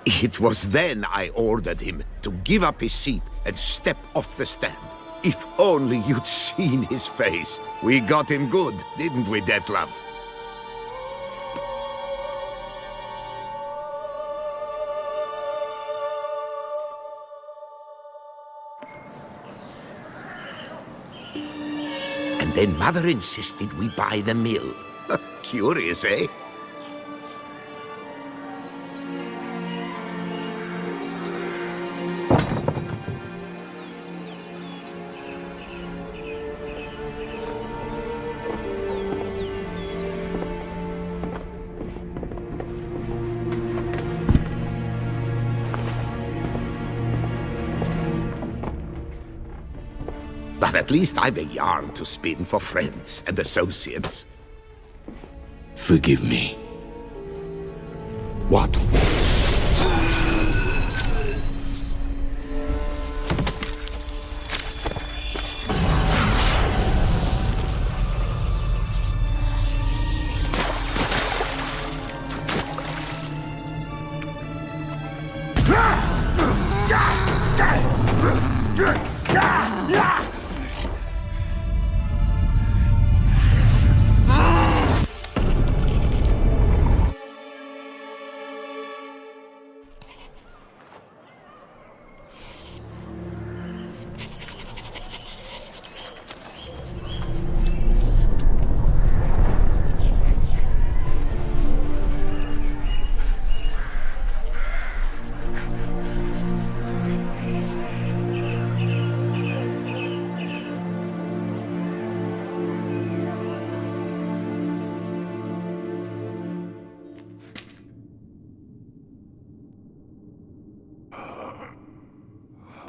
It was then I ordered him to give up his seat and step off the stand. If only you'd seen his face. We got him good, didn't we, Detlef? And then Mother insisted we buy the mill. Curious, eh? But at least I've a yarn to spin for friends and associates. Forgive me. What?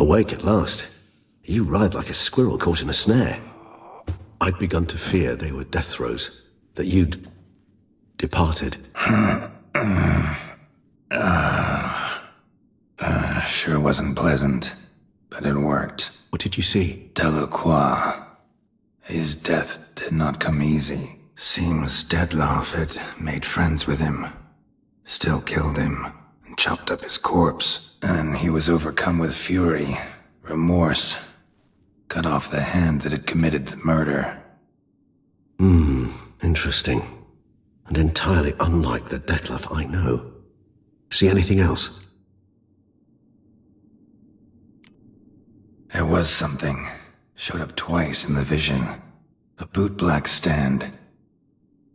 Awake at last. You ride like a squirrel caught in a snare. I'd begun to fear they were death throes, that you'd departed. Sure wasn't pleasant, but it worked. What did you see? Delacroix. His death did not come easy. Seems Dettlaff had made friends with him, still killed him, and chopped up his corpse. And he was overcome with fury, remorse, cut off the hand that had committed the murder. Interesting. And entirely unlike the Dettlaff I know. See anything else? There was something. Showed up twice in the vision. A bootblack stand.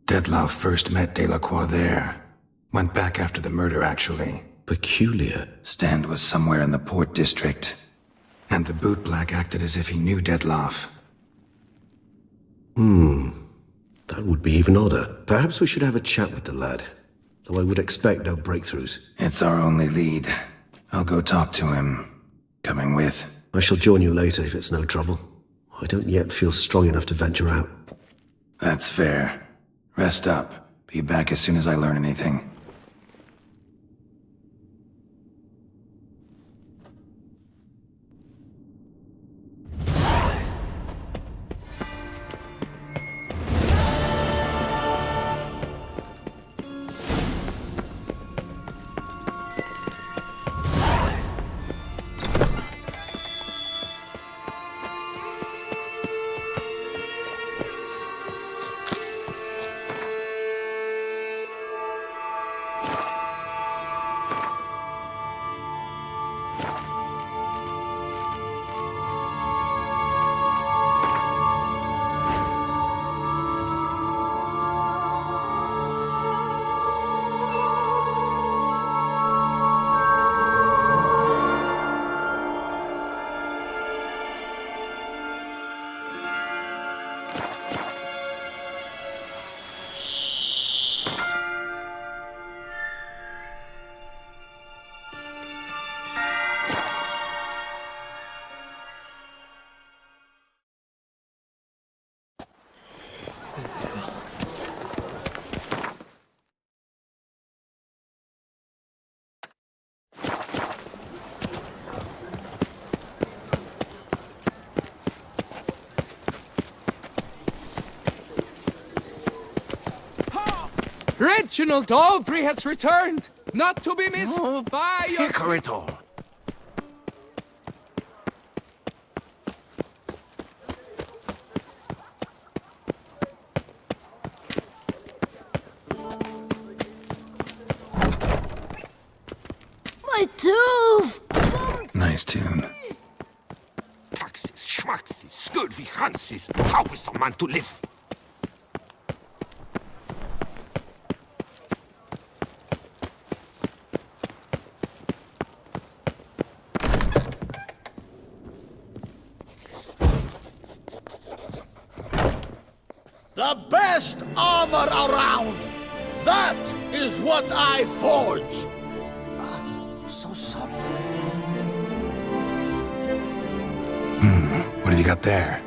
Dettlaff first met Delacroix there. Went back after the murder, actually. Peculiar. Stand was somewhere in the Port District. And the bootblack acted as if he knew Dettlaff. That would be even odder. Perhaps we should have a chat with the lad, though I would expect no breakthroughs. It's our only lead. I'll go talk to him. Coming with? I shall join you later if it's no trouble. I don't yet feel strong enough to venture out. That's fair. Rest up. Be back as soon as I learn anything. Reginald Aubrey has returned, not to be missed by your... Hear it all. My tooth! Nice tune. Taxis, schmaxis, scurvy Hansis. How is a man to live? The best armor around! That is what I forge! So sorry. What have you got there?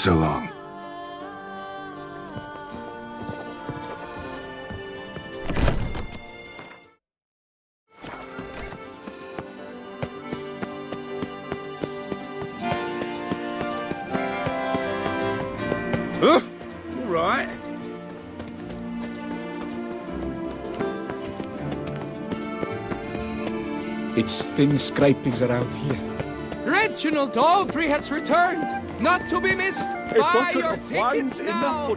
So long. Huh? All right. It's thin scrapings around here. Reginald Aubrey has returned, not to be missed. Buy your tickets now.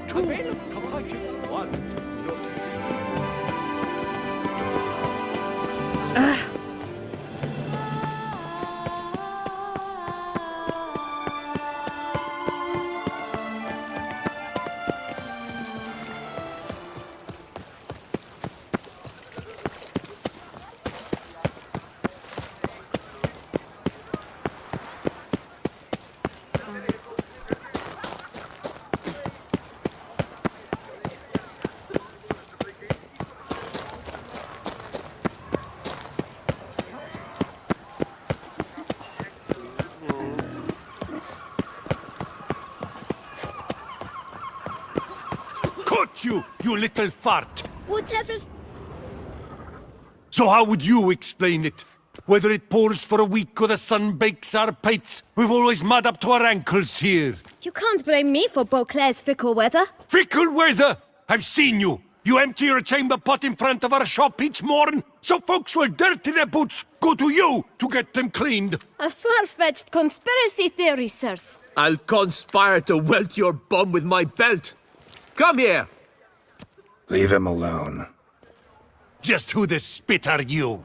Caught you, you little fart! Whatever's... So how would you explain it? Whether it pours for a week or the sun bakes our pates, we've always mud up to our ankles here. You can't blame me for Beauclair's fickle weather. Fickle weather! I've seen you! You empty your chamber pot in front of our shop each morn, so folks will dirty their boots, go to you to get them cleaned. A far-fetched conspiracy theory, sirs. I'll conspire to welt your bum with my belt. Come here! Leave him alone. Just who the spit are you?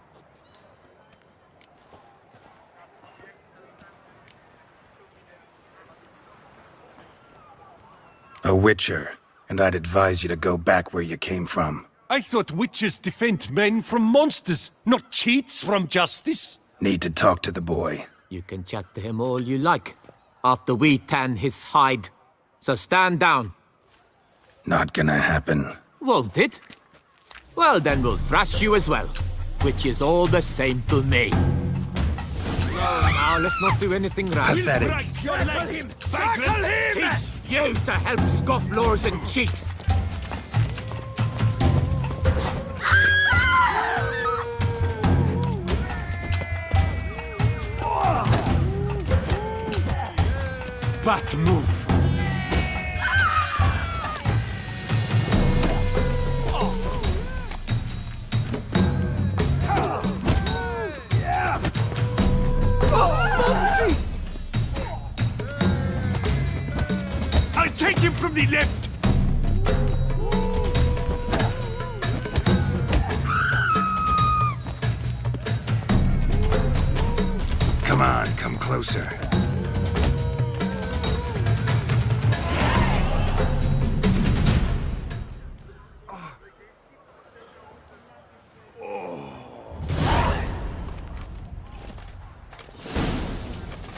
A witcher, and I'd advise you to go back where you came from. I thought witches defend men from monsters, not cheats from justice. Need to talk to the boy. You can chat to him all you like, after we tan his hide. So stand down. Not gonna happen. Won't it? Well, then we'll thrash you as well, which is all the same to me. Now, let's not do anything rash. Pathetic. Circle him! Circle him! Teach you to help scofflaws and cheats. Bat move! I'll take him from the left! Come on, come closer.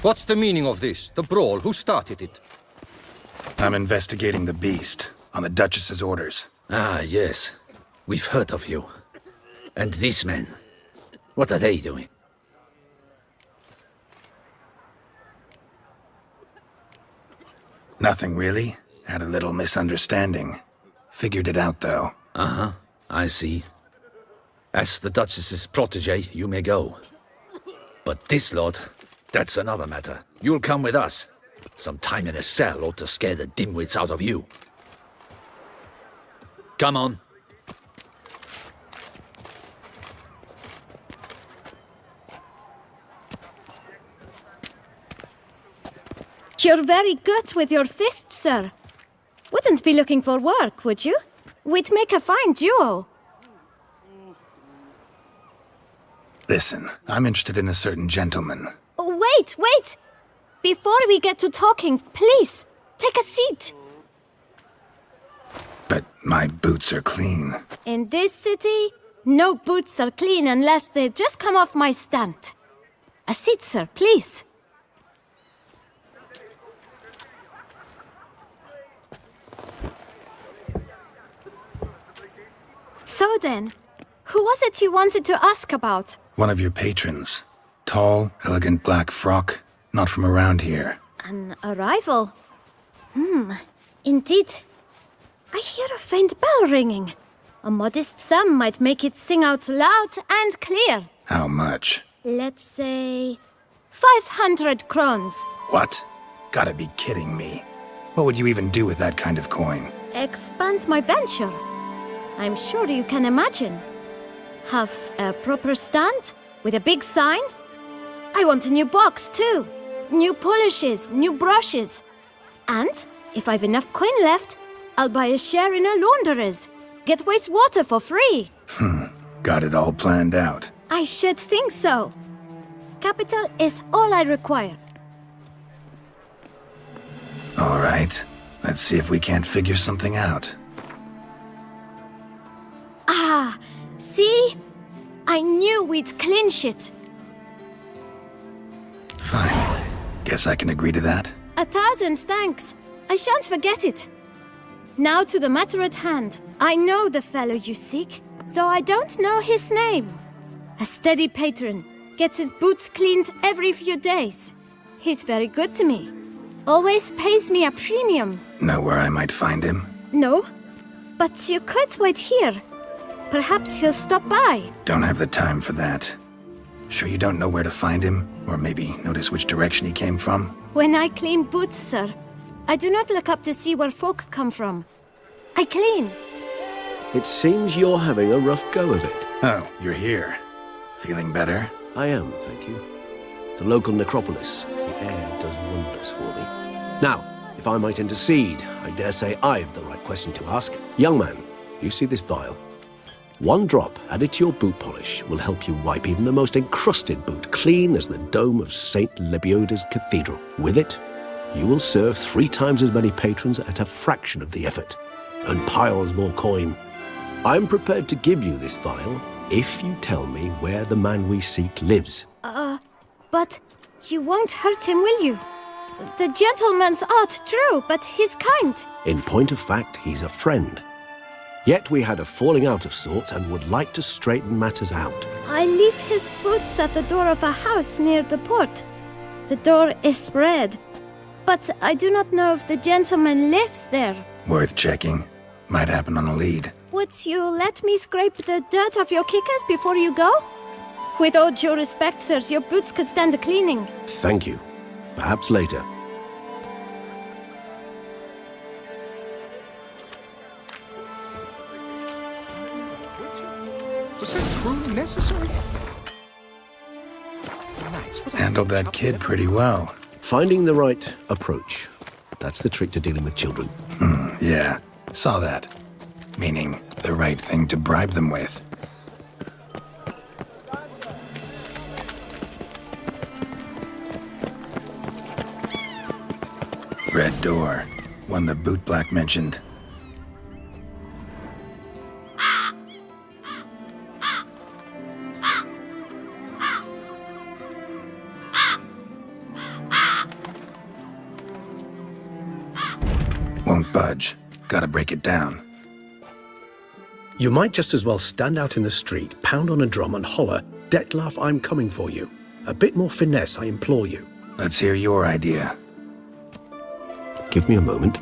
What's the meaning of this? The brawl? Who started it? I'm investigating the beast, on the Duchess's orders. Ah, yes. We've heard of you. And these men, what are they doing? Nothing really. Had a little misunderstanding. Figured it out, though. Uh-huh, I see. As the Duchess's protege, you may go. But this lot, that's another matter. You'll come with us. Some time in a cell ought to scare the dimwits out of you. Come on. You're very good with your fists, sir. Wouldn't be looking for work, would you? We'd make a fine duo. Listen, I'm interested in a certain gentleman. Wait! Before we get to talking, please, take a seat. But my boots are clean. In this city, no boots are clean unless they just come off my stand. A seat, sir, please. So then, who was it you wanted to ask about? One of your patrons. Tall, elegant black frock. Not from around here. An arrival? Indeed. I hear a faint bell ringing. A modest sum might make it sing out loud and clear. How much? Let's say 500 crowns. What? Gotta be kidding me. What would you even do with that kind of coin? Expand my venture. I'm sure you can imagine. Have a proper stand with a big sign. I want a new box too. New polishes, new brushes. And if I've enough coin left, I'll buy a share in a launderer's. Get wastewater for free. Got it all planned out. I should think so. Capital is all I require. All right. Let's see if we can't figure something out. Ah, see? I knew we'd clinch it. Fine. Guess I can agree to that. 1,000 thanks. I shan't forget it. Now to the matter at hand. I know the fellow you seek, though I don't know his name. A steady patron, gets his boots cleaned every few days. He's very good to me. Always pays me a premium. Know where I might find him? No, but you could wait here. Perhaps he'll stop by. Don't have the time for that. Sure you don't know where to find him? Or maybe notice which direction he came from? When I clean boots, sir, I do not look up to see where folk come from. I clean. It seems you're having a rough go of it. Oh, you're here. Feeling better? I am, thank you. The local necropolis, the air does wonders for me. Now, if I might intercede, I dare say I've the right question to ask. Young man, you see this vial? One drop added to your boot polish will help you wipe even the most encrusted boot clean as the dome of St. Lebioda's Cathedral. With it, you will serve 3 times as many patrons at a fraction of the effort, and piles more coin. I'm prepared to give you this vial if you tell me where the man we seek lives. But you won't hurt him, will you? The gentleman's art, true, but he's kind. In point of fact, he's a friend. Yet we had a falling out of sorts and would like to straighten matters out. I leave his boots at the door of a house near the port. The door is red, but I do not know if the gentleman lives there. Worth checking. Might happen on a lead. Would you let me scrape the dirt off your kickers before you go? With all due respect, sirs, your boots could stand a cleaning. Thank you. Perhaps later. Was that truly necessary? Knights, what Handled that kid pretty well. Finding the right approach. That's the trick to dealing with children. Yeah, saw that. Meaning, the right thing to bribe them with. Red door. One the bootblack mentioned. Won't budge. Gotta break it down. You might just as well stand out in the street, pound on a drum and holler, "Detlef, I'm coming for you." A bit more finesse, I implore you. Let's hear your idea. Give me a moment.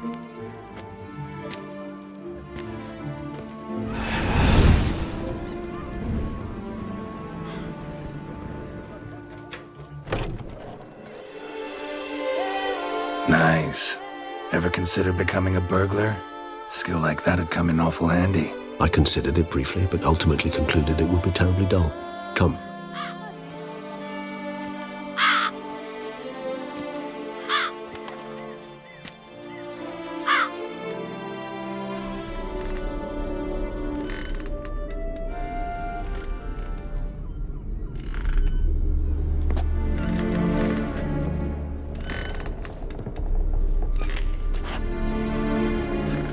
Nice. Ever consider becoming a burglar? Skill like that'd come in awful handy. I considered it briefly, but ultimately concluded it would be terribly dull. Come.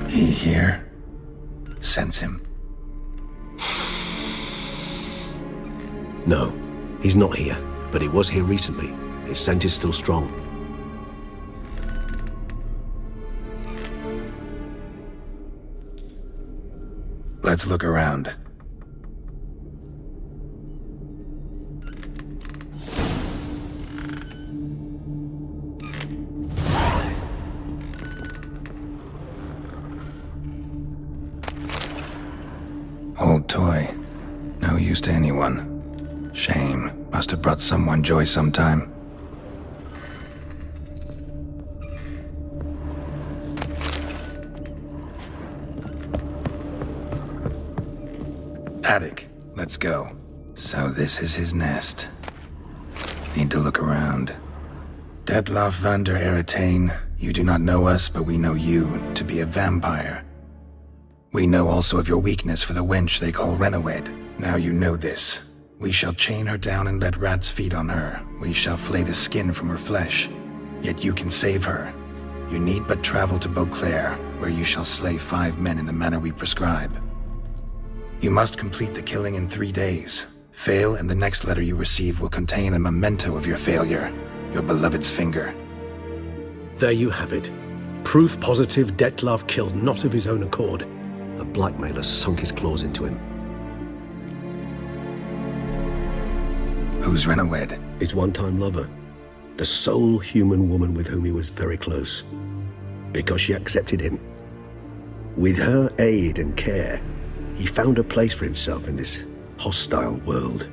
He here? Sense him? No, he's not here, but he was here recently. His scent is still strong. Let's look around. use to anyone. Shame. Must have brought someone joy sometime. Attic, let's go. So this is his nest. Need to look around. Detlof van der Eretain, you do not know us, but we know you to be a vampire. We know also of your weakness for the wench they call Renawed. Now you know this. We shall chain her down and let rats feed on her. We shall flay the skin from her flesh. Yet you can save her. You need but travel to Beauclair, where you shall slay 5 men in the manner we prescribe. You must complete the killing in 3 days. Fail, and the next letter you receive will contain a memento of your failure. Your beloved's finger. There you have it. Proof positive Detlav killed not of his own accord. A blackmailer sunk his claws into him. Who's Renawed? His one-time lover. The sole human woman with whom he was very close. Because she accepted him. With her aid and care, he found a place for himself in this hostile world.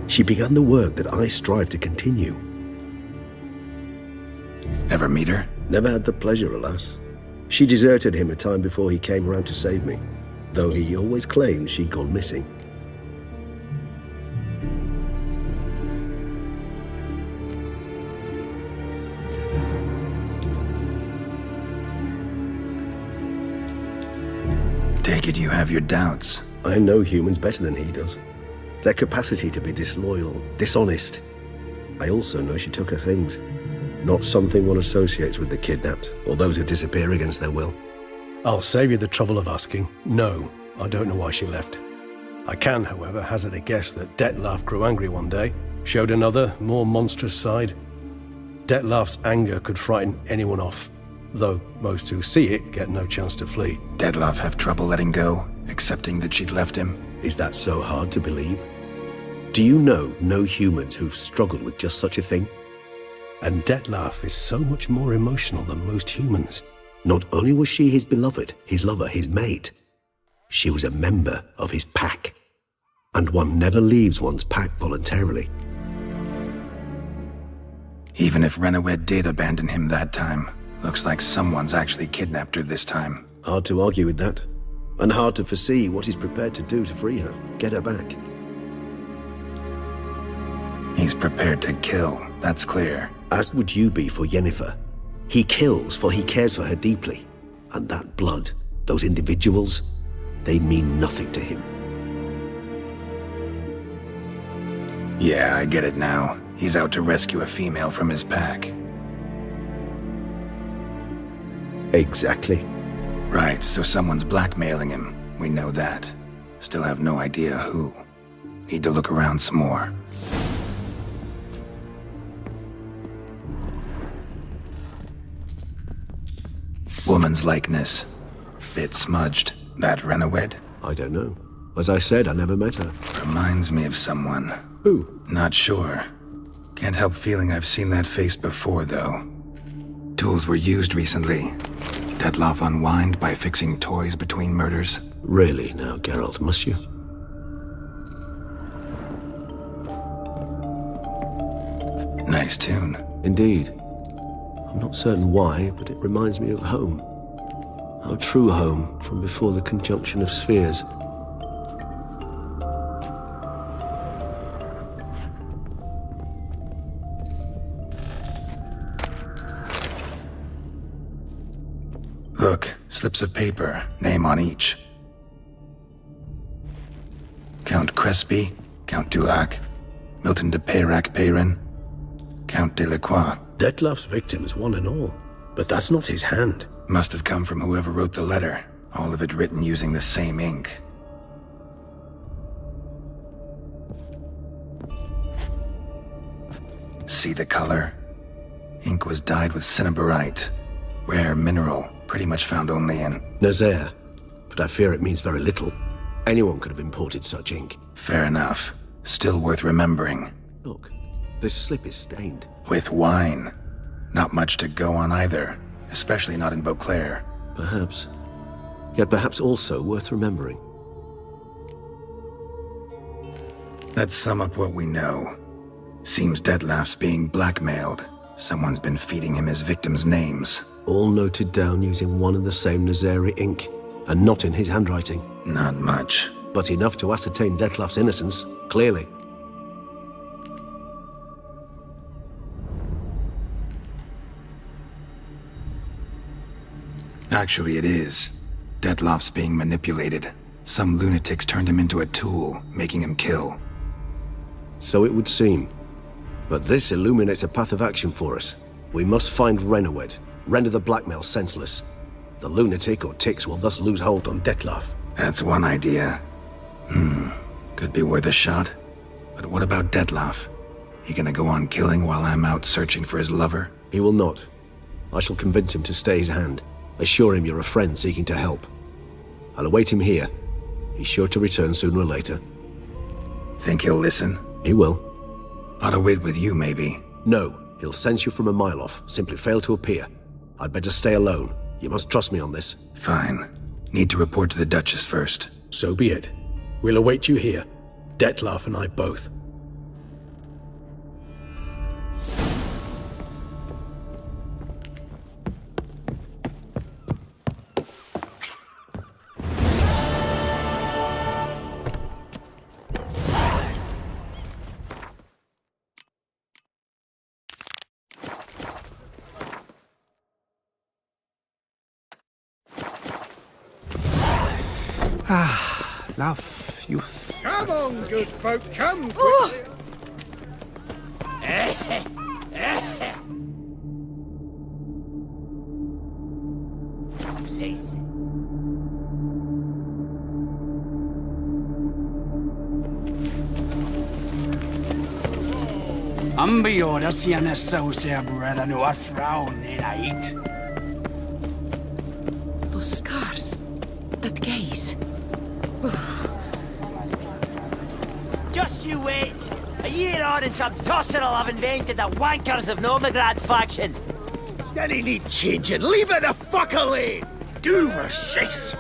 She began the work that I strive to continue. Ever meet her? Never had the pleasure, alas. She deserted him a time before he came around to save me, though he always claimed she'd gone missing. Take it you have your doubts. I know humans better than he does. Their capacity to be disloyal, dishonest. I also know she took her things. Not something one associates with the kidnapped, or those who disappear against their will. I'll save you the trouble of asking. No, I don't know why she left. I can, however, hazard a guess that Detlav grew angry one day, showed another, more monstrous side. Detlav's anger could frighten anyone off, though most who see it get no chance to flee. Detlav have trouble letting go, accepting that she'd left him? Is that so hard to believe? Do you know no humans who've struggled with just such a thing? And Detlav is so much more emotional than most humans. Not only was she his beloved, his lover, his mate, she was a member of his pack. And one never leaves one's pack voluntarily. Even if Renawed did abandon him that time, looks like someone's actually kidnapped her this time. Hard to argue with that. And hard to foresee what he's prepared to do to free her, get her back. He's prepared to kill, that's clear. As would you be for Yennefer. He kills for he cares for her deeply. And that blood, those individuals, they mean nothing to him. Yeah, I get it now. He's out to rescue a female from his pack. Exactly. Right, so someone's blackmailing him. We know that. Still have no idea who. Need to look around some more. Woman's likeness. Bit smudged. That Renawed? I don't know. As I said, I never met her. Reminds me of someone. Who? Not sure. Can't help feeling I've seen that face before, though. Tools were used recently. Detlav unwind by fixing toys between murders. Really now, Geralt, must you? Nice tune. Indeed. I'm not certain why, but it reminds me of home. Our true home from before the conjunction of spheres. Look, slips of paper, name on each. Count Crespi, Count Dulac, Milton de Peyrac-Peyrin, Count Delacroix. Detlav's victims, one and all. But that's not his hand. Must have come from whoever wrote the letter. All of it written using the same ink. See the color? Ink was dyed with cinnabarite. Rare mineral, pretty much found only in Nazaire. But I fear it means very little. Anyone could have imported such ink. Fair enough. Still worth remembering. Look, this slip is stained. With wine. Not much to go on either, especially not in Beauclair. Perhaps. Yet perhaps also worth remembering. Let's sum up what we know. Seems Detlef's being blackmailed. Someone's been feeding him his victims' names. All noted down using one and the same Nazari ink, and not in his handwriting. Not much. But enough to ascertain Detlef's innocence, clearly. Actually, it is. Detlef's being manipulated. Some lunatics turned him into a tool, making him kill. So it would seem. But this illuminates a path of action for us. We must find Renowed, render the blackmail senseless. The lunatic or ticks will thus lose hold on Detlef. That's one idea. Could be worth a shot. But what about Detlef? He gonna go on killing while I'm out searching for his lover? He will not. I shall convince him to stay his hand. Assure him you're a friend seeking to help. I'll await him here. He's sure to return sooner or later. Think he'll listen? He will. Ought to wait with you, maybe. No, he'll sense you from a mile off. Simply fail to appear. I'd better stay alone. You must trust me on this. Fine. Need to report to the Duchess first. So be it. We'll await you here. Detlef and I both. Love, youth. Come on, good folk, come quickly. Ambioda sian associate brother no a frown in eight. Those scars. That gaze. Just you wait. A year on and some tosser will have invented the wankers of Novigrad faction. Any need changing. Leave it the fuck alone. Do her six.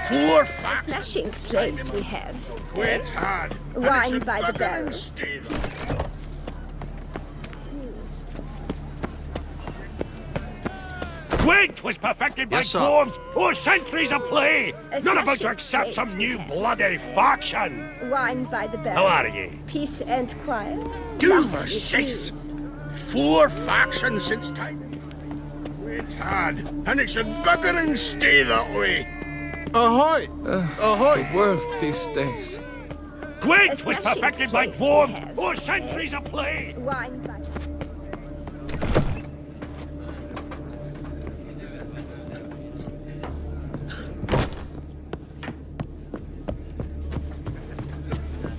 4 facts. Flashing place we have. It's hard. Wine by the barrel. Gwent was perfected by dwarves or centuries of play! Not about to accept some new bloody faction! Wine by the barrel. How are ye? Peace and quiet. Do her six. 4 factions since time. It's hard, and it should bugger and stay that way. Ahoy! Ahoy! The world these days. Gwent was perfected by dwarves or centuries of play! Wine by...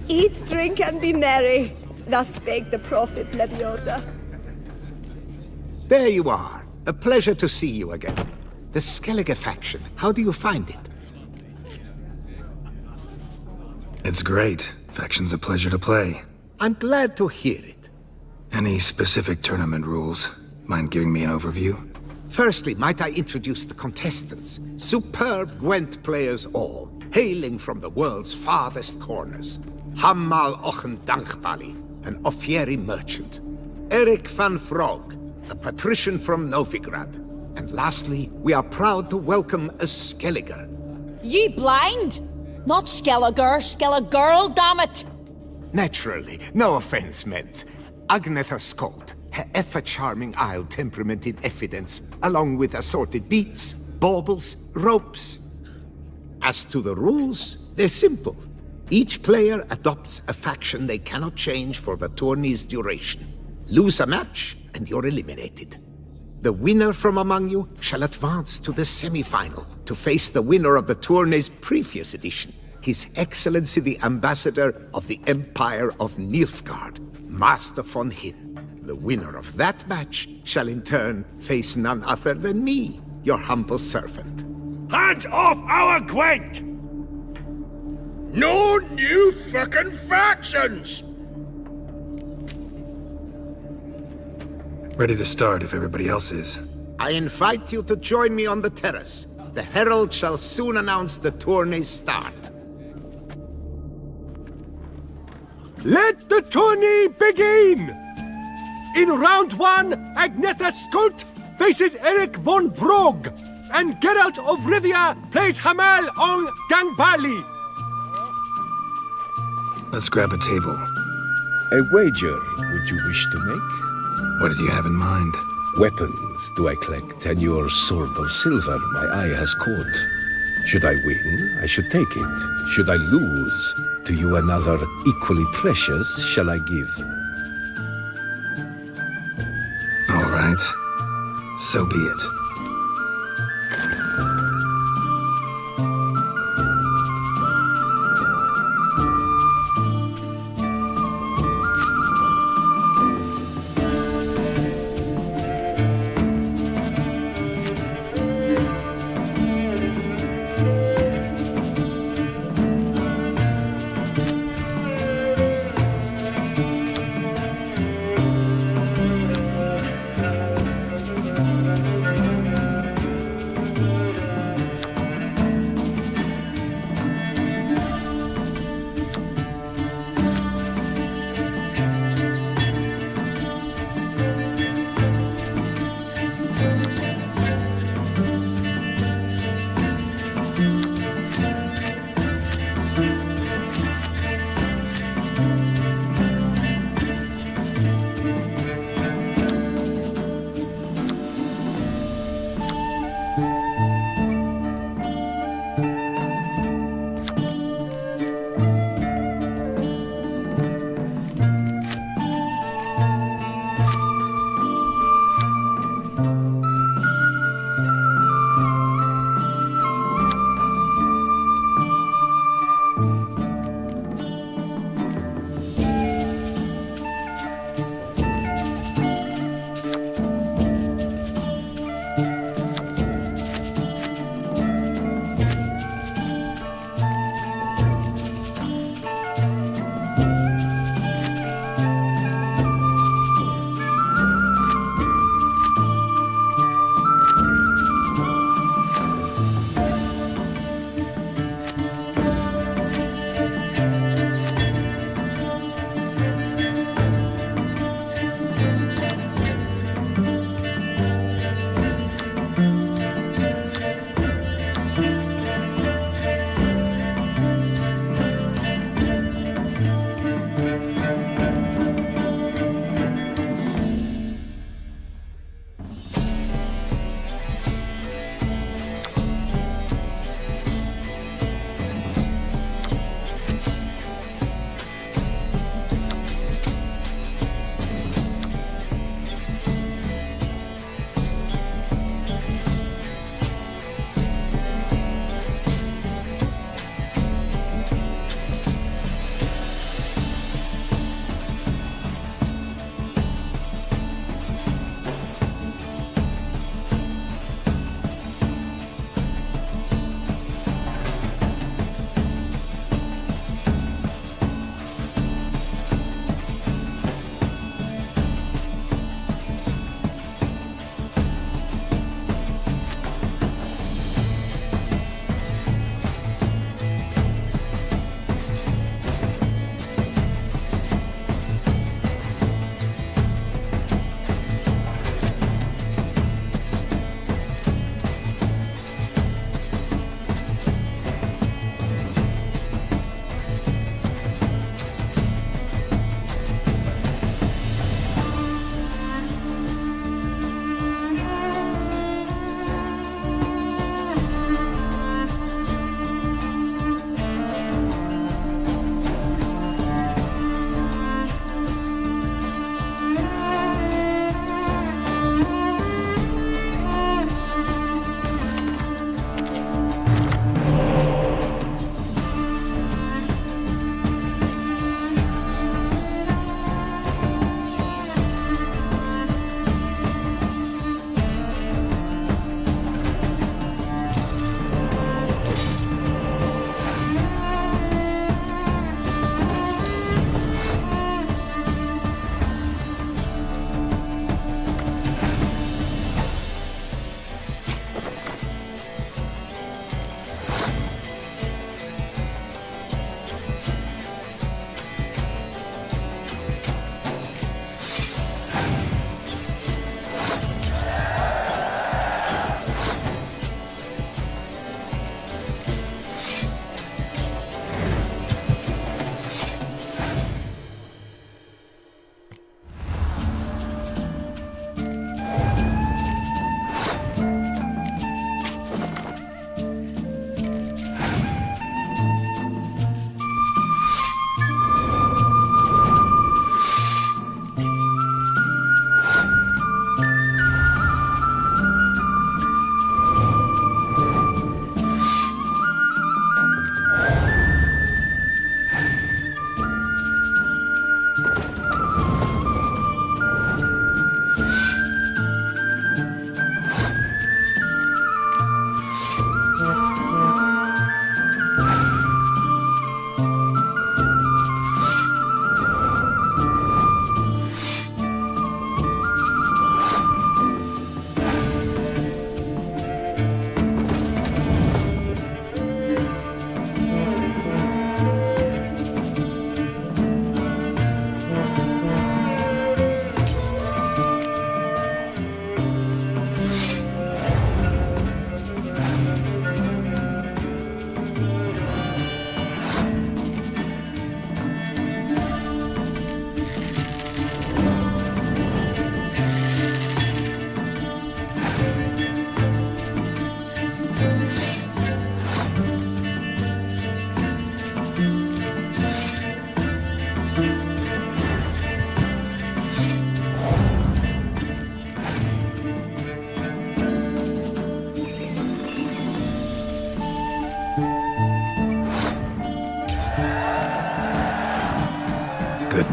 Eat, drink, and be merry. Thus spake the prophet Lebioda. There you are. A pleasure to see you again. The Skellige faction, how do you find it? It's great. Faction's a pleasure to play. I'm glad to hear it. Any specific tournament rules? Mind giving me an overview? Firstly, might I introduce the contestants? Superb Gwent players all, hailing from the world's farthest corners. Hammal Ochen Dankbali, an Offieri merchant. Eric van Frog, a patrician from Novigrad. And lastly, we are proud to welcome a Skelliger. Ye blind? Not Skelliger, Skelligirl, damn it! Naturally, no offense meant. Agnetha Skolt, her ever-charming Isle temperament in evidence, along with assorted beats, baubles, ropes. As to the rules, they're simple. Each player adopts a faction they cannot change for the tourney's duration. Lose a match, and you're eliminated. The winner from among you shall advance to the semi-final to face the winner of the tourney's previous edition, His Excellency the Ambassador of the Empire of Nilfgaard, Master von Hin. The winner of that match shall in turn face none other than me, your humble servant. Hands off our Gwent! No new fucking factions! Ready to start if everybody else is. I invite you to join me on the terrace. The herald shall soon announce the tourney's start. Let the tourney begin! In round 1, Agnetha Skolt faces Eric von Vrog, and Geralt of Rivia plays Hamal on Gangbali. Let's grab a table. A wager would you wish to make? What did you have in mind? Weapons do I collect, and your sword of silver my eye has caught. Should I win, I should take it. Should I lose, to you another equally precious shall I give. All right. So be it.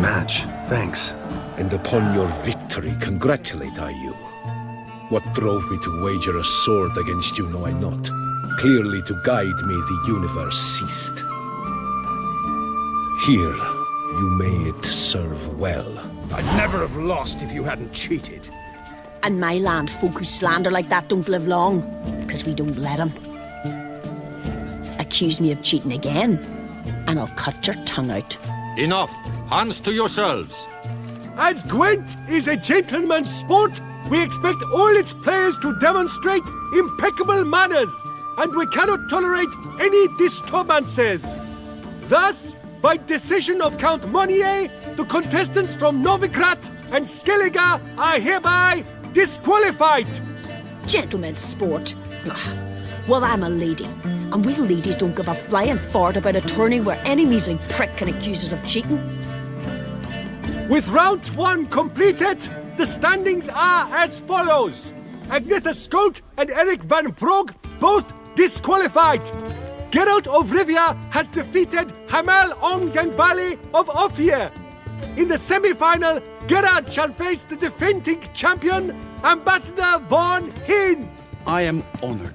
match. Thanks. And upon your victory congratulate I you. What drove me to wager a sword against you know I not. Clearly to guide me the universe ceased. Here, you may it serve well. I'd never have lost if you hadn't cheated. And my land, folk who slander like that don't live long, because we don't let them. Accuse me of cheating again, and I'll cut your tongue out. Enough! Hands to yourselves! As Gwent is a gentleman's sport, we expect all its players to demonstrate impeccable manners, and we cannot tolerate any disturbances. Thus, by decision of Count Monnier, the contestants from Novigrad and Skellige are hereby disqualified. Gentlemen's sport. Well, I'm a lady, and we ladies don't give a flying fart about a tourney where any measly prick can accuse us of cheating. With round 1 completed, the standings are as follows. Agneta Skolt and Eric van Vrog both disqualified. Geralt of Rivia has defeated Hamel Onganbali of Ophir. In the semi-final, Geralt shall face the defending champion, Ambassador Von Hinn. I am honored.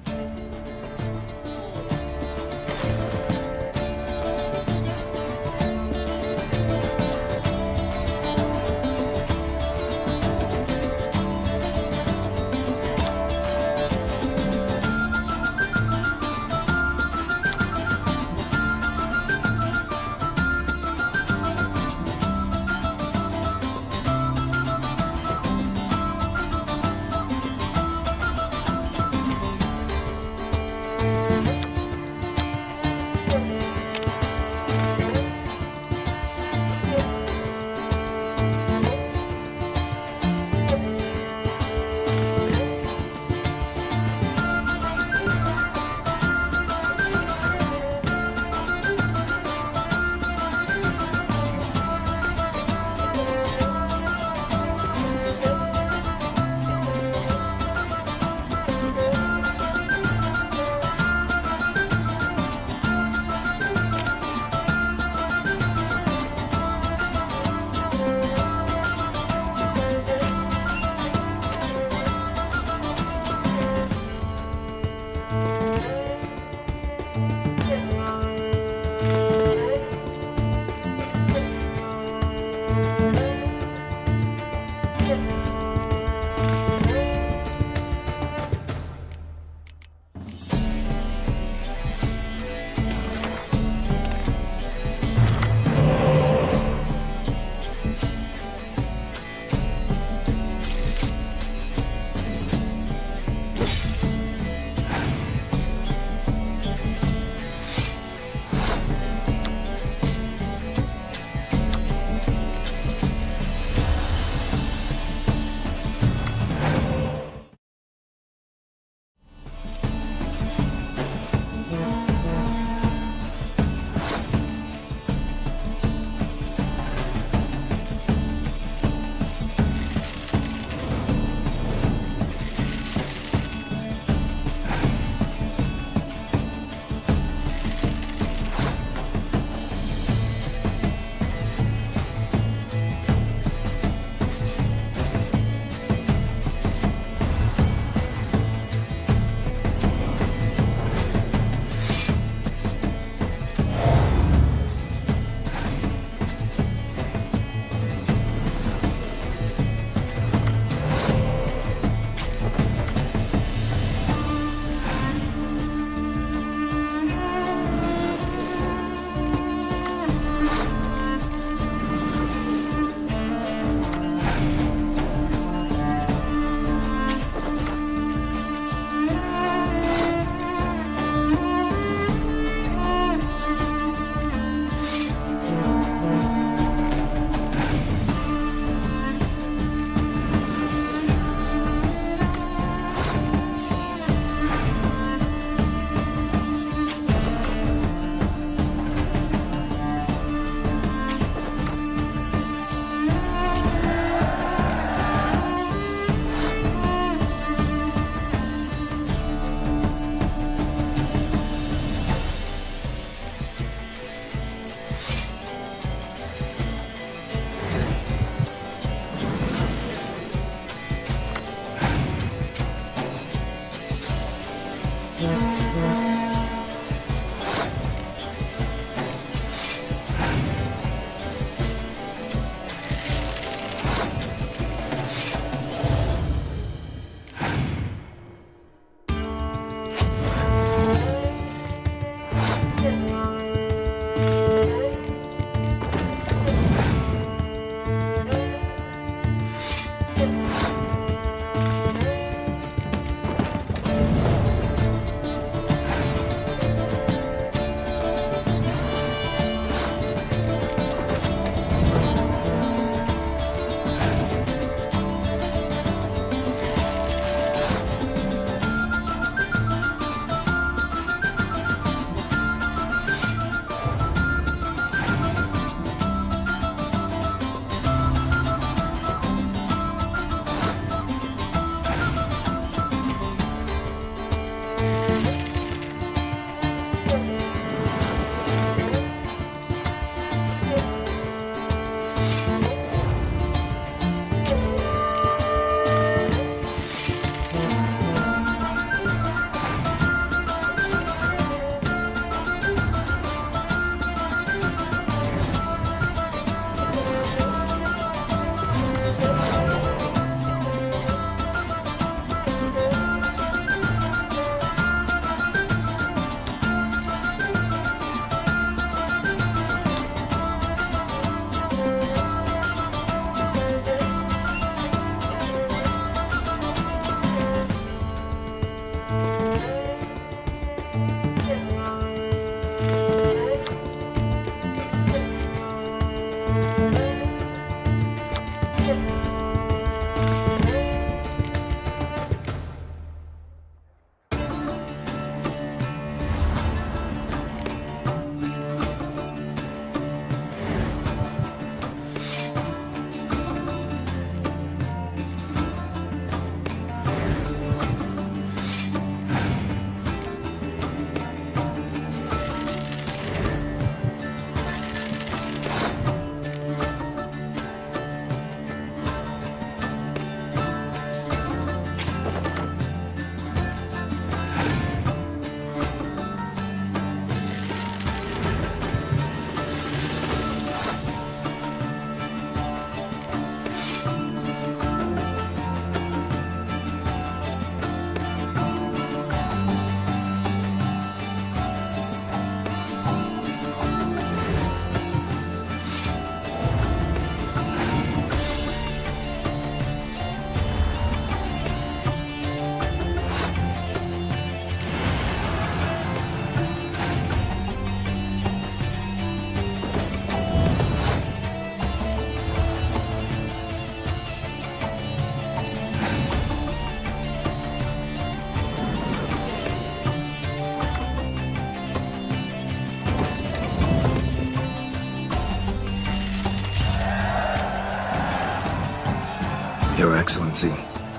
Your Excellency,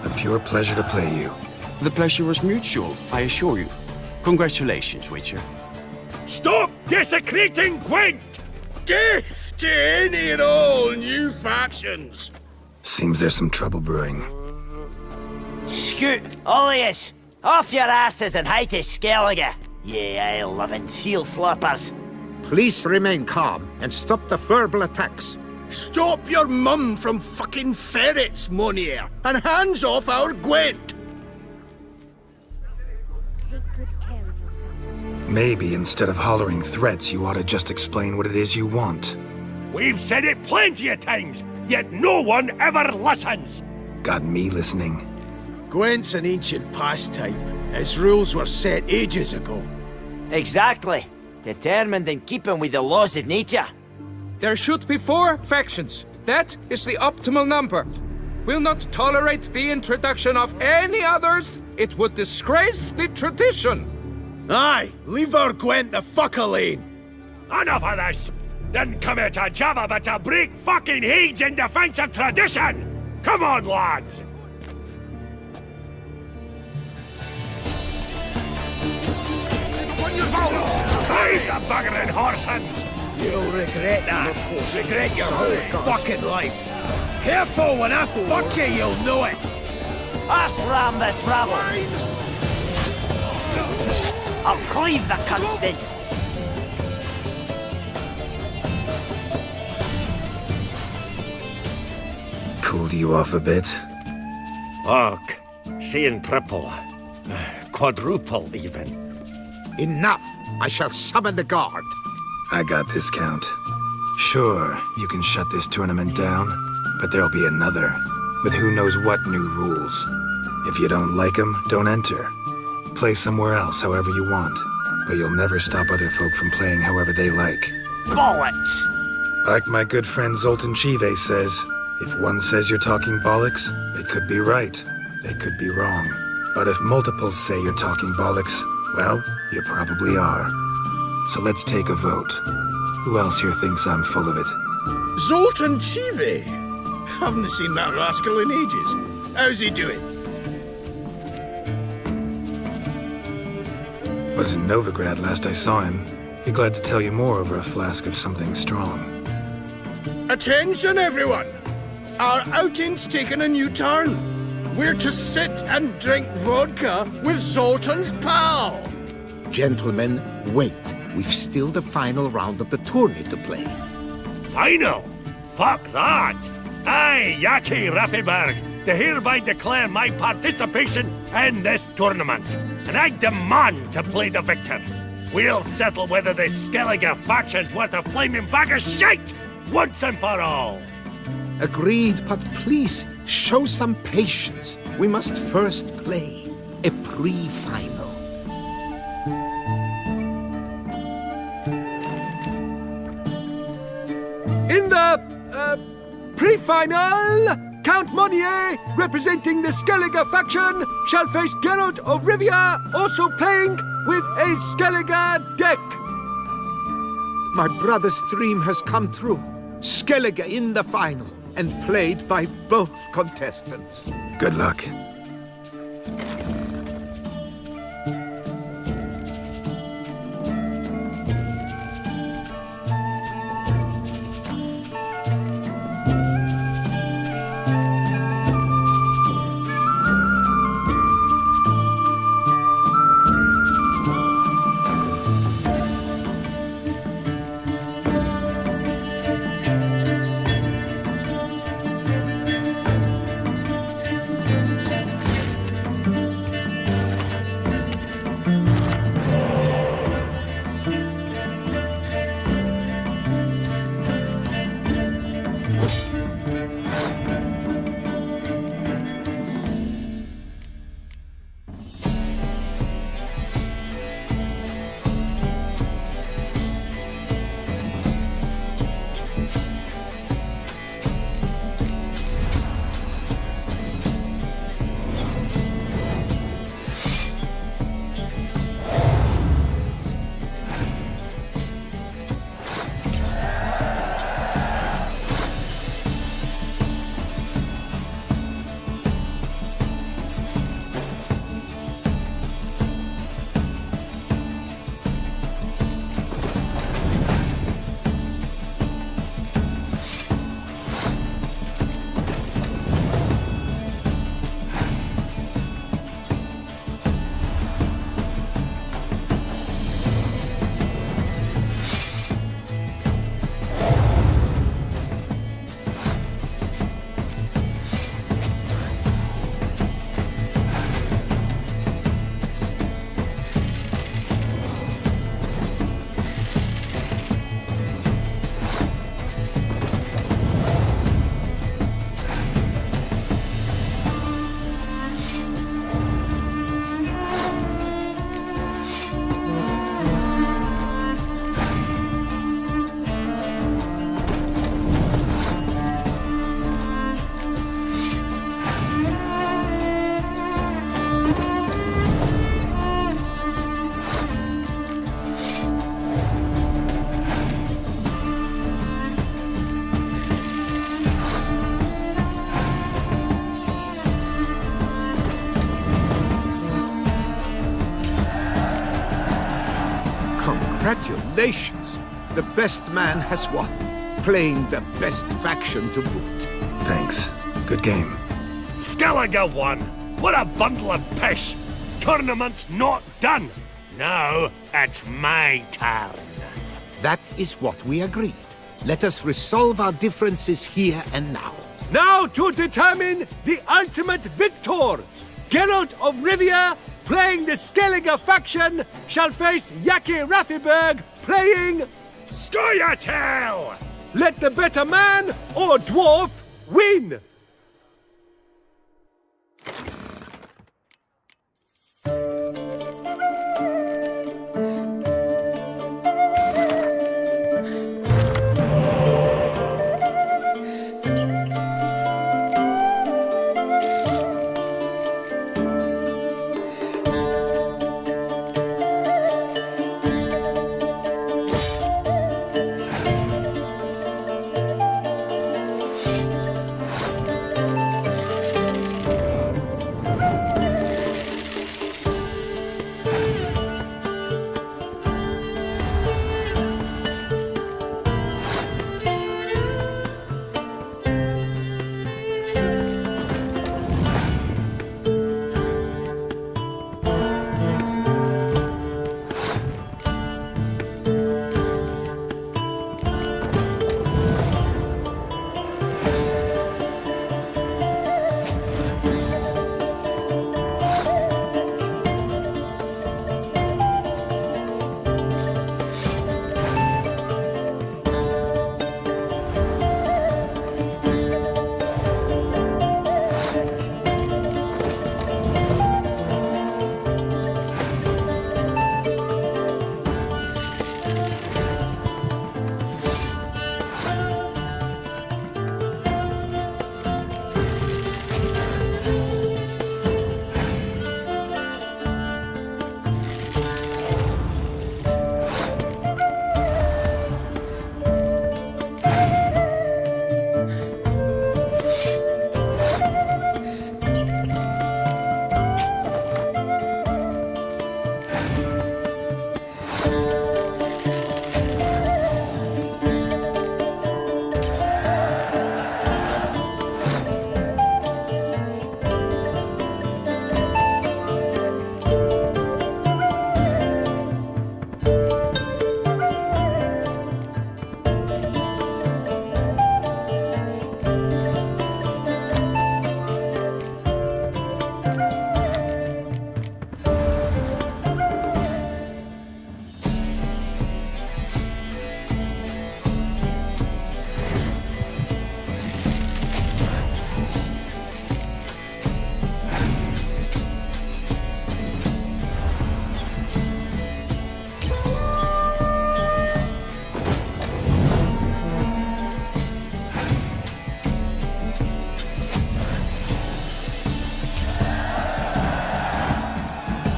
a pure pleasure to play you. The pleasure was mutual, I assure you. Congratulations, Witcher. Stop desecrating Gwent! Death to any and all new factions! Seems there's some trouble brewing. Scoot, all of yous! Off your asses and hide to Skellige, ye ale-loving seal slurpers. Please remain calm and stop the verbal attacks. Stop your mum from fucking ferrets, Monier, and hands off our Gwent! Maybe instead of hollering threats, you ought to just explain what it is you want. We've said it plenty of times, yet no one ever listens! Got me listening. Gwent's an ancient pastime. Its rules were set ages ago. Exactly. Determined in keeping with the laws of nature. There should be 4 factions. That is the optimal number. We'll not tolerate the introduction of any others. It would disgrace the tradition. Aye, leave our Gwent the fuck alone. Enough of this! Didn't come here to jabber but to break fucking heads in defense of tradition! Come on, lads! Hide the buggering horsehunds! You'll regret that. Regret your whole fucking life. Careful, when I fuck you, you'll know it. Us ram this rabble. I'll cleave the cunts then. Cooled you off a bit? Look, seeing triple. Quadruple, even. Enough! I shall summon the guard. I got this, Count. Sure, you can shut this tournament down, but there'll be another with who knows what new rules. If you don't like them, don't enter. Play somewhere else however you want, but you'll never stop other folk from playing however they like. Bollocks! Like my good friend Zoltan Chive says, if one says you're talking bollocks, they could be right, they could be wrong. But if multiples say you're talking bollocks, well, you probably are. So let's take a vote. Who else here thinks I'm full of it? Zoltan Chive? Haven't seen that rascal in ages. How's he doing? Was in Novigrad last I saw him. Be glad to tell you more over a flask of something strong. Attention, everyone! Our outing's taken a new turn. We're to sit and drink vodka with Zoltan's pal. Gentlemen, wait. We've still the final round of the tourney to play. Final? Fuck that! I, Yaki Rafiberg, to hereby declare my participation in this tournament, and I demand to play the victor. We'll settle whether this Skellige faction's worth a flaming bag of shite, once and for all. Agreed, but please, show some patience. We must first play a pre-final. In the, pre-final, Count Monnier, representing the Skellige faction, shall face Geralt of Rivia, also playing with a Skellige deck. My brother's dream has come true. Skellige in the final, and played by both contestants. Good luck. Congratulations! The best man has won, playing the best faction to boot. Thanks. Good game. Skellige won! What a bundle of pish! Tournament's not done! Now it's my turn. That is what we agreed. Let us resolve our differences here and now. Now to determine the ultimate victor! Geralt of Rivia, playing the Skellige faction, shall face Yaki Rafiberg, playing Scoia'tael! Let the better man or dwarf win!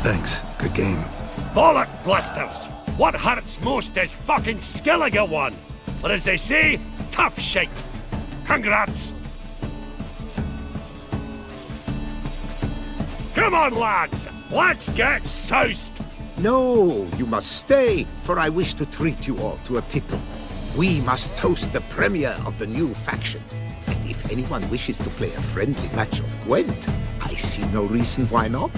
Thanks. Good game. Bollock blisters! What hurts most is fucking Skilliga one. But as they say, tough shite. Congrats! Come on, lads! Let's get soused! No, you must stay, for I wish to treat you all to a tipple. We must toast the premier of the new faction. And if anyone wishes to play a friendly match of Gwent, I see no reason why not.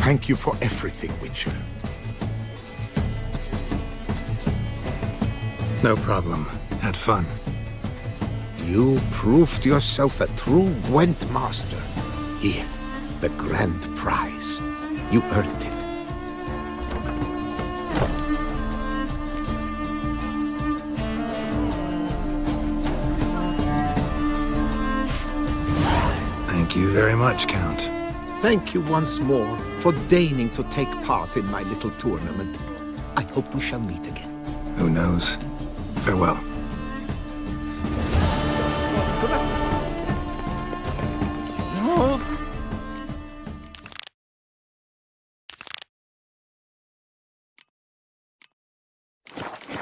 Thank you for everything, Witcher. No problem. Had fun. You proved yourself a true Gwent master. Here, the grand prize. You earned it. Thank you very much, Count. Thank you once more for deigning to take part in my little tournament. I hope we shall meet again. Who knows? Farewell. No.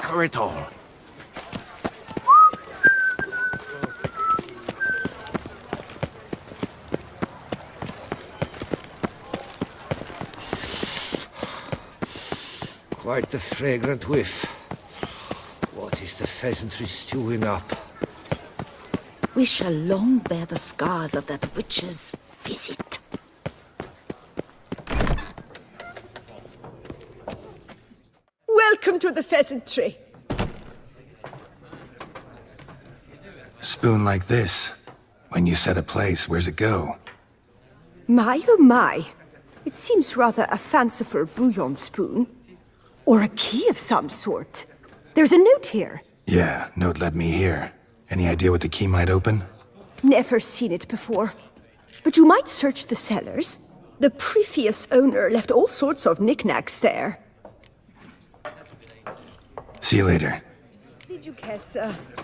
Corridor. Quite the fragrant whiff. What is the pheasantry stewing up? We shall long bear the scars of that witch's visit. Welcome to the pheasantry. Spoon like this. When you set a place, where's it go? My oh my. It seems rather a fanciful bouillon spoon. Or a key of some sort. There's a note here. Yeah, note led me here. Any idea what the key might open? Never seen it before. But you might search the cellars. The previous owner left all sorts of knickknacks there. See you later. Did you guess,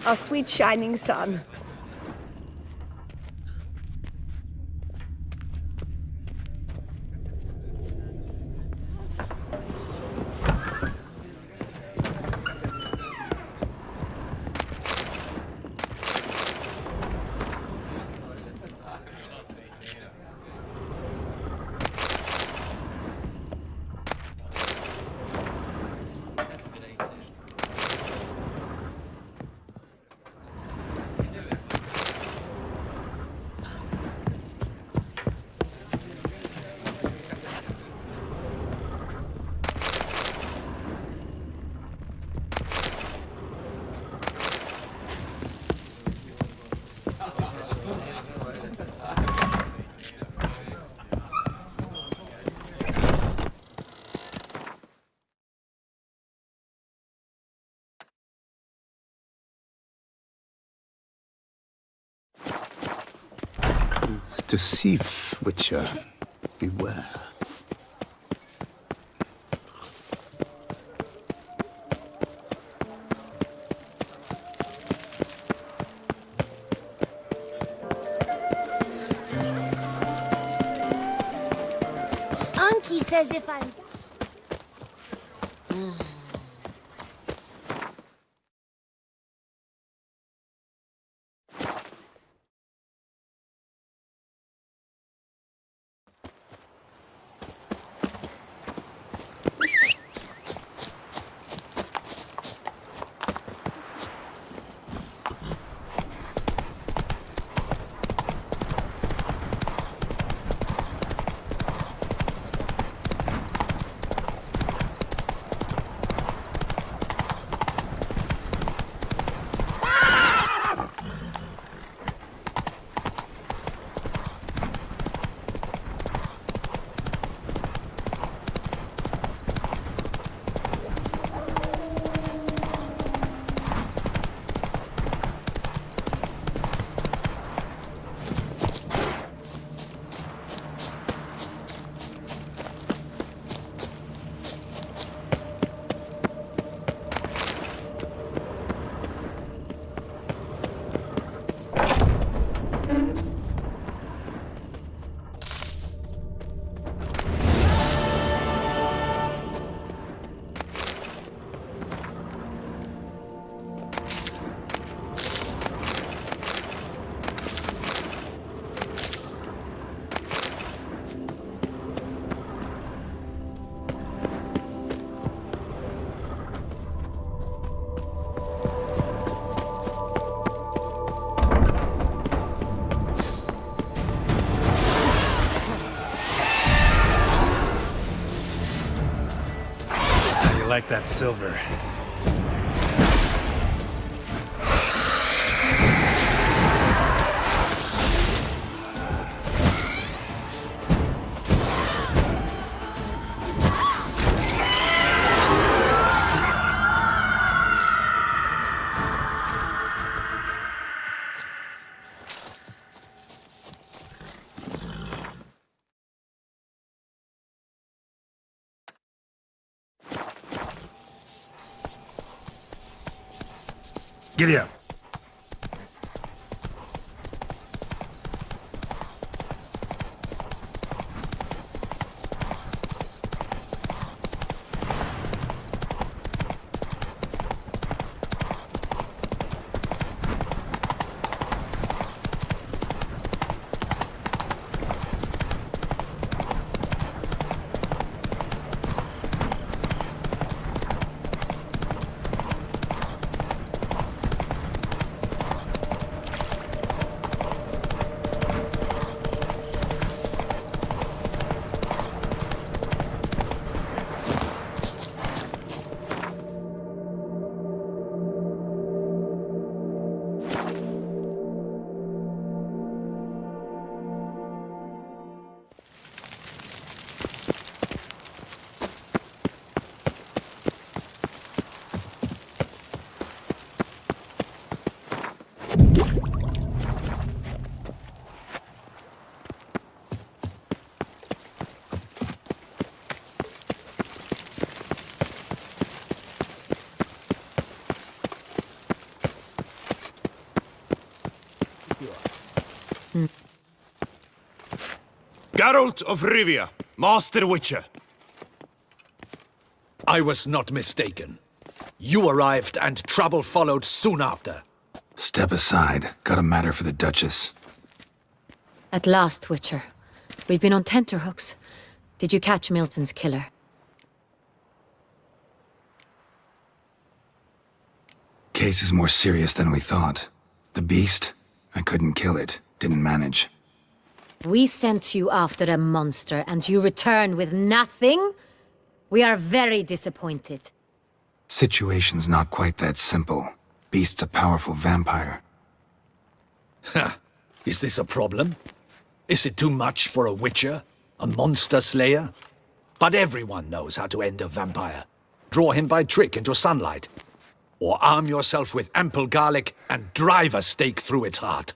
our sweet shining sun? The thief, Witcher, beware. Unky says if I'm... like that silver. Giddy up. Geralt of Rivia, Master Witcher. I was not mistaken. You arrived and trouble followed soon after. Step aside. Got a matter for the Duchess. At last, Witcher. We've been on tenterhooks. Did you catch Milton's killer? Case is more serious than we thought. The beast? I couldn't kill it. Didn't manage. We sent you after a monster, and you return with nothing? We are very disappointed. Situation's not quite that simple. Beast's a powerful vampire. Ha! Is this a problem? Is it too much for a witcher? A monster slayer? But everyone knows how to end a vampire. Draw him by trick into sunlight. Or arm yourself with ample garlic and drive a stake through its heart.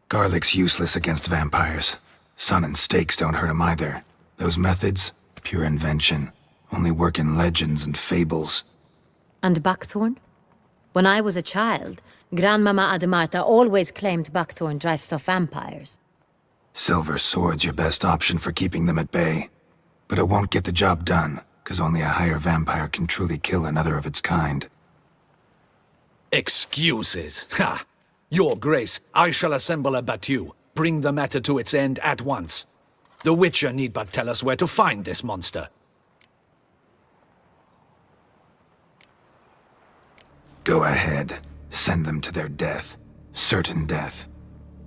Garlic's useless against vampires. Sun and stakes don't hurt him either. Those methods, pure invention. Only work in legends and fables. And buckthorn? When I was a child, Grandmama Ademarta always claimed buckthorn drives off vampires. Silver sword's your best option for keeping them at bay. But it won't get the job done, because only a higher vampire can truly kill another of its kind. Excuses! Ha! Your Grace, I shall assemble a battue. Bring the matter to its end at once. The Witcher need but tell us where to find this monster. Go ahead. Send them to their death. Certain death.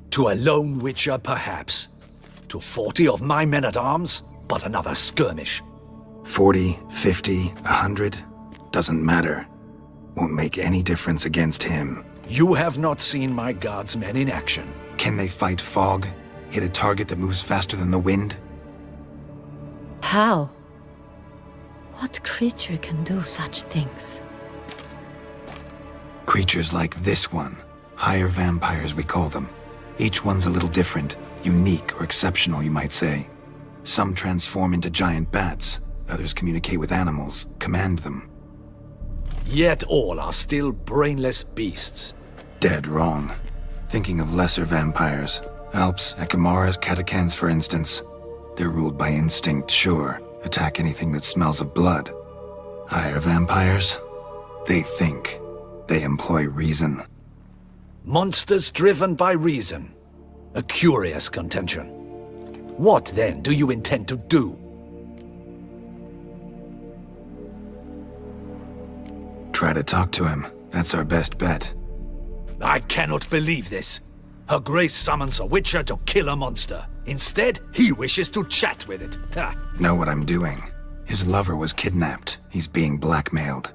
To a lone Witcher, perhaps. To 40 of my men-at-arms, but another skirmish. 40, 50, 100? Doesn't matter. Won't make any difference against him. You have not seen my guardsmen in action. Can they fight fog? Hit a target that moves faster than the wind? How? What creature can do such things? Creatures like this one. Higher vampires, we call them. Each one's a little different. Unique or exceptional, you might say. Some transform into giant bats. Others communicate with animals, command them. Yet all are still brainless beasts. Dead wrong. Thinking of lesser vampires. Alps, Ekamaras, Catacans, for instance. They're ruled by instinct, sure. Attack anything that smells of blood. Higher vampires? They think. They employ reason. Monsters driven by reason. A curious contention. What, then, do you intend to do? Try to talk to him. That's our best bet. I cannot believe this. Her Grace summons a Witcher to kill a monster. Instead, he wishes to chat with it. Ha. Know what I'm doing. His lover was kidnapped. He's being blackmailed.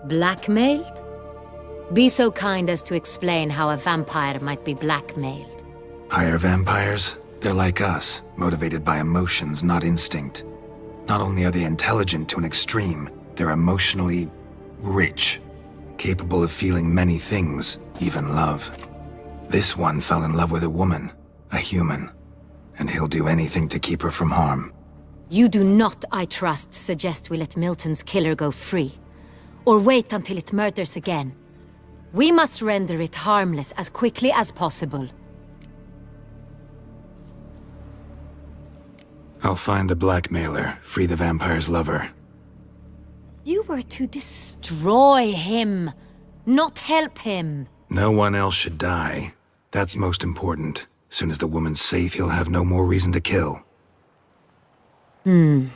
Blackmailed? Be so kind as to explain how a vampire might be blackmailed. Higher vampires? They're like us, motivated by emotions, not instinct. Not only are they intelligent to an extreme, they're emotionally rich, capable of feeling many things, even love. This one fell in love with a woman, a human, and he'll do anything to keep her from harm. You do not, I trust, suggest we let Milton's killer go free, or wait until it murders again. We must render it harmless as quickly as possible. I'll find the blackmailer, free the vampire's lover. You were to destroy him, not help him. No one else should die. That's most important. Soon as the woman's safe, he'll have no more reason to kill. I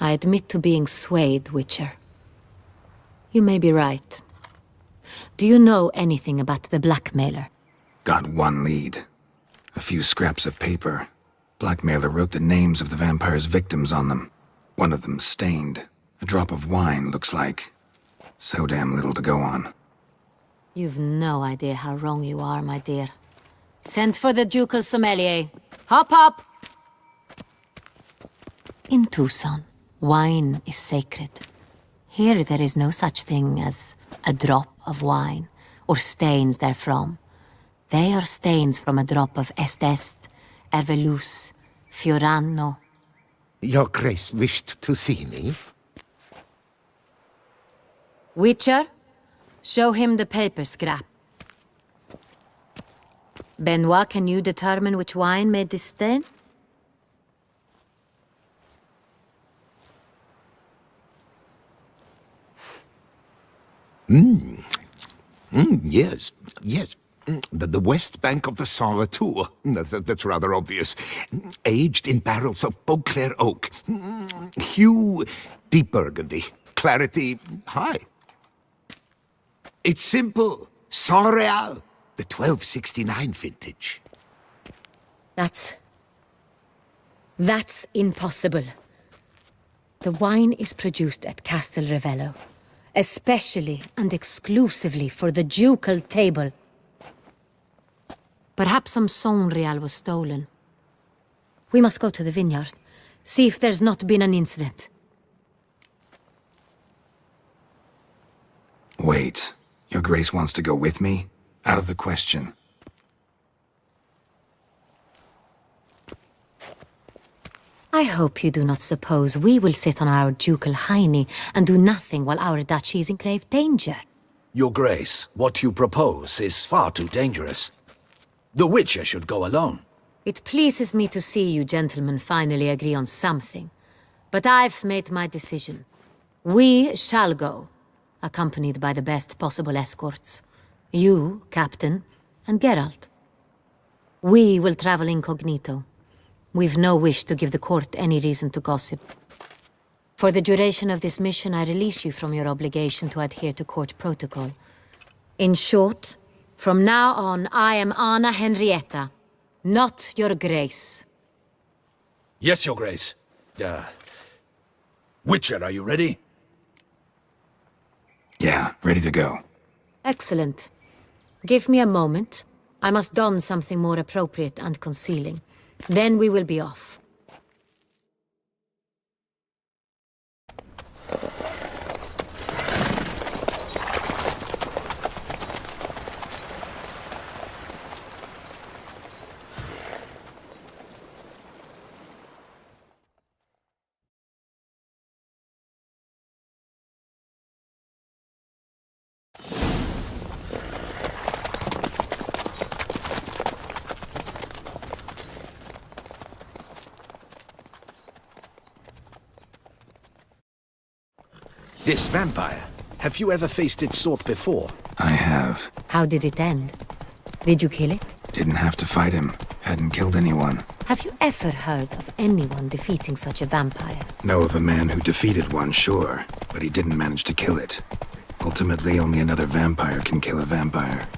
admit to being swayed, Witcher. You may be right. Do you know anything about the blackmailer? Got one lead. A few scraps of paper. Blackmailer wrote the names of the vampire's victims on them. One of them stained. A drop of wine, looks like. So damn little to go on. You've no idea how wrong you are, my dear. Send for the ducal sommelier. Hop, hop! In Tucson, wine is sacred. Here there is no such thing as a drop of wine, or stains therefrom. They are stains from a drop of Est, Ervelus, Fiorano. Your Grace wished to see me? Witcher, show him the paper scrap. Benoit, can you determine which wine made this stain? Yes, yes. The west bank of the Saar too. That's rather obvious. Aged in barrels of Beauclair oak. Hue, deep burgundy. Clarity, high. It's simple. Saint Real, the 1269 vintage. That's impossible. The wine is produced at Castel Ravello, especially and exclusively for the ducal table. Perhaps some Saint Real was stolen. We must go to the vineyard, see if there's not been an incident. Wait. Your Grace wants to go with me? Out of the question. I hope you do not suppose we will sit on our ducal hiney and do nothing while our duchy is in grave danger. Your Grace, what you propose is far too dangerous. The Witcher should go alone. It pleases me to see you gentlemen finally agree on something. But I've made my decision. We shall go, accompanied by the best possible escorts. You, Captain, and Geralt. We will travel incognito. We've no wish to give the court any reason to gossip. For the duration of this mission, I release you from your obligation to adhere to court protocol. In short, from now on, I am Anna Henrietta, not your Grace. Yes, Your Grace. Witcher, are you ready? Yeah, ready to go. Excellent. Give me a moment. I must don something more appropriate and concealing. Then we will be off. This vampire, have you ever faced its sort before? I have. How did it end? Did you kill it? Didn't have to fight him. Hadn't killed anyone. Have you ever heard of anyone defeating such a vampire? Know of a man who defeated one, sure, but he didn't manage to kill it. Ultimately, only another vampire can kill a vampire.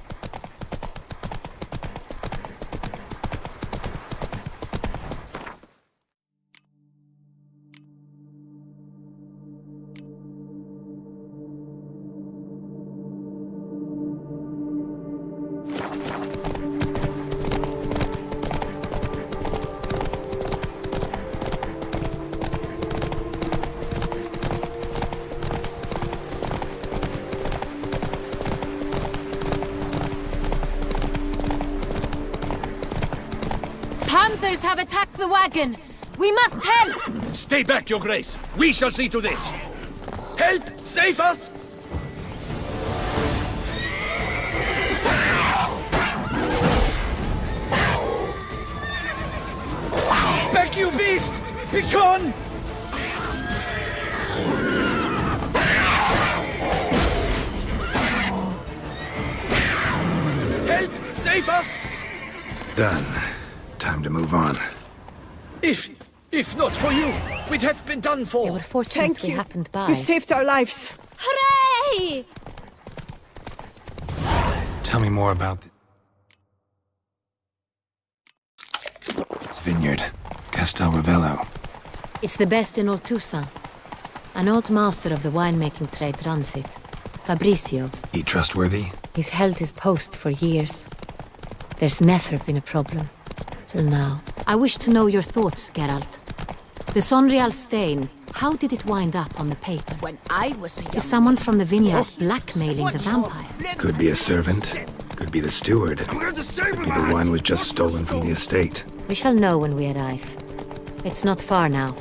Templars have attacked the wagon! We must help! Stay back, Your Grace! We shall see to this! Help! Save us! Back, you beast! Begone! Help! Save us! Done. Time to move on. If not for you, we'd have been done for. They were fortunate we happened by. You saved our lives. Hooray! Tell me more about this vineyard, Castel Ravello. It's the best in all Toussaint. An old master of the winemaking trade runs it. Fabrizio. He trustworthy? He's held his post for years. There's never been a problem. Till now. I wish to know your thoughts, Geralt. The Sonreal stain, how did it wind up on the paper? When I was a young... Is someone from the vineyard blackmailing the vampires? Could be a servant. Could be the steward. Could be the wine was just stolen from the estate. We shall know when we arrive. It's not far now.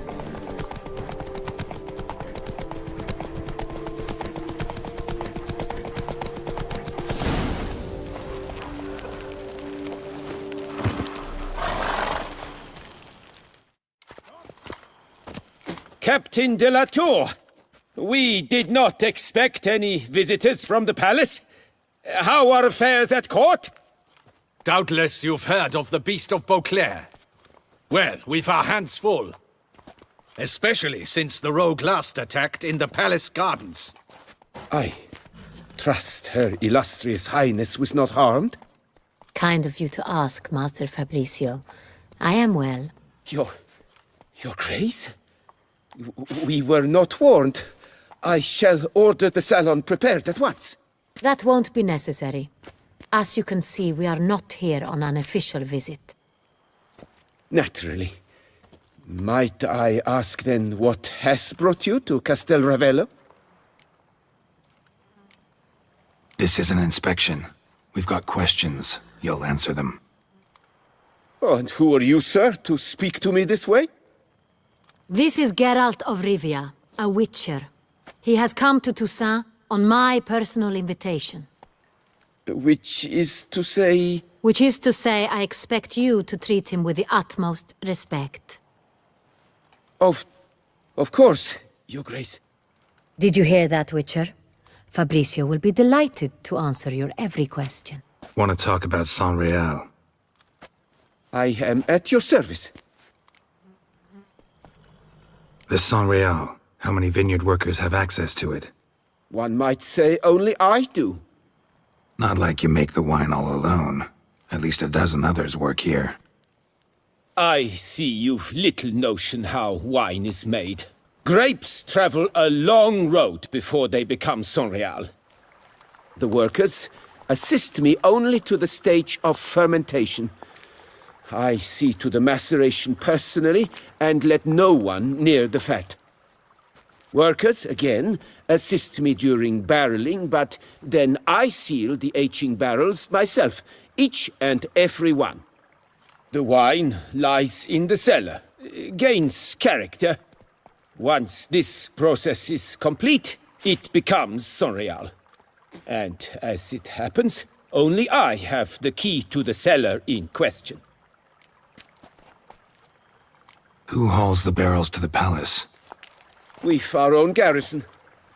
Captain de la Tour, we did not expect any visitors from the palace. How are affairs at court? Doubtless you've heard of the Beast of Beauclair. Well, we've our hands full. Especially since the rogue last attacked in the palace gardens. I trust Her Illustrious Highness was not harmed? Kind of you to ask, Master Fabrizio. I am well. Your Grace? We were not warned. I shall order the salon prepared at once. That won't be necessary. As you can see, we are not here on an official visit. Naturally. Might I ask then what has brought you to Castel Ravello? This is an inspection. We've got questions. You'll answer them. Oh, and who are you, sir, to speak to me this way? This is Geralt of Rivia, a witcher. He has come to Toussaint on my personal invitation. Which is to say... Which is to say, I expect you to treat him with the utmost respect. Of course, Your Grace. Did you hear that, Witcher? Fabrizio will be delighted to answer your every question. Want to talk about Sonreal? I am at your service. The Sonreal. How many vineyard workers have access to it? One might say only I do. Not like you make the wine all alone. At least a dozen others work here. I see you've little notion how wine is made. Grapes travel a long road before they become Sonreal. The workers assist me only to the stage of fermentation. I see to the maceration personally and let no one near the fat. Workers, again, assist me during barreling, but then I seal the aging barrels myself, each and every one. The wine lies in the cellar, gains character. Once this process is complete, it becomes Sonreal. And as it happens, only I have the key to the cellar in question. Who hauls the barrels to the palace? We've our own garrison.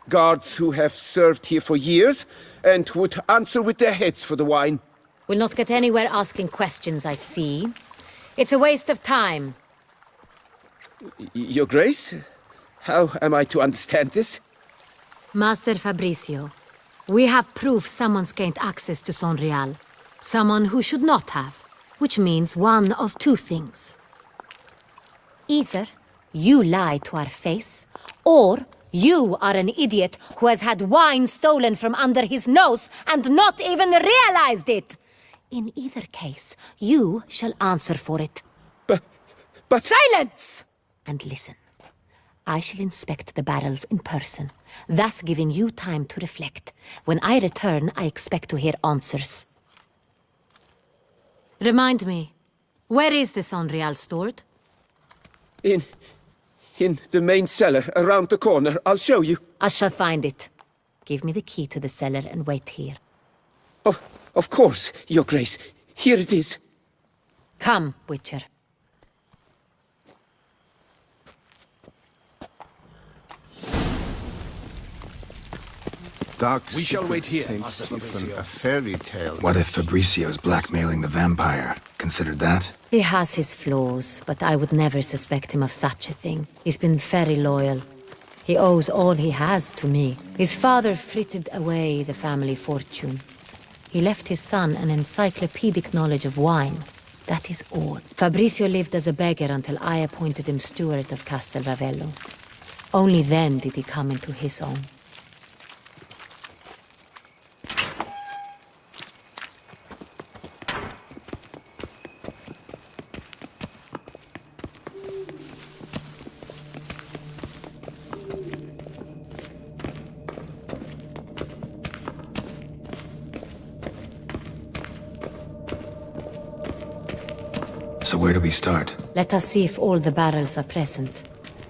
Guards who have served here for years and would answer with their heads for the wine. We'll not get anywhere asking questions, I see. It's a waste of time. Your Grace? How am I to understand this? Master Fabrizio, we have proof someone's gained access to Sonreal. Someone who should not have. Which means one of two things. Either you lie to our face, or you are an idiot who has had wine stolen from under his nose and not even realized it. In either case, you shall answer for it. But... Silence! And listen. I shall inspect the barrels in person, thus giving you time to reflect. When I return, I expect to hear answers. Remind me, Where is the Sonreal stored? In the main cellar, around the corner. I'll show you. I shall find it. Give me the key to the cellar and wait here. Oh, of course, Your Grace. Here it is. Come, Witcher. Dark We shall wait here, secrets Master taint even Fabrizio. a fairy tale. What if Fabricio's blackmailing the vampire? Considered that? He has his flaws, but I would never suspect him of such a thing. He's been very loyal. He owes all he has to me. His father frittered away the family fortune. He left his son an encyclopedic knowledge of wine. That is all. Fabricio lived as a beggar until I appointed him steward of Castel Ravello. Only then did he come into his own. So where do we start? Let us see if all the barrels are present.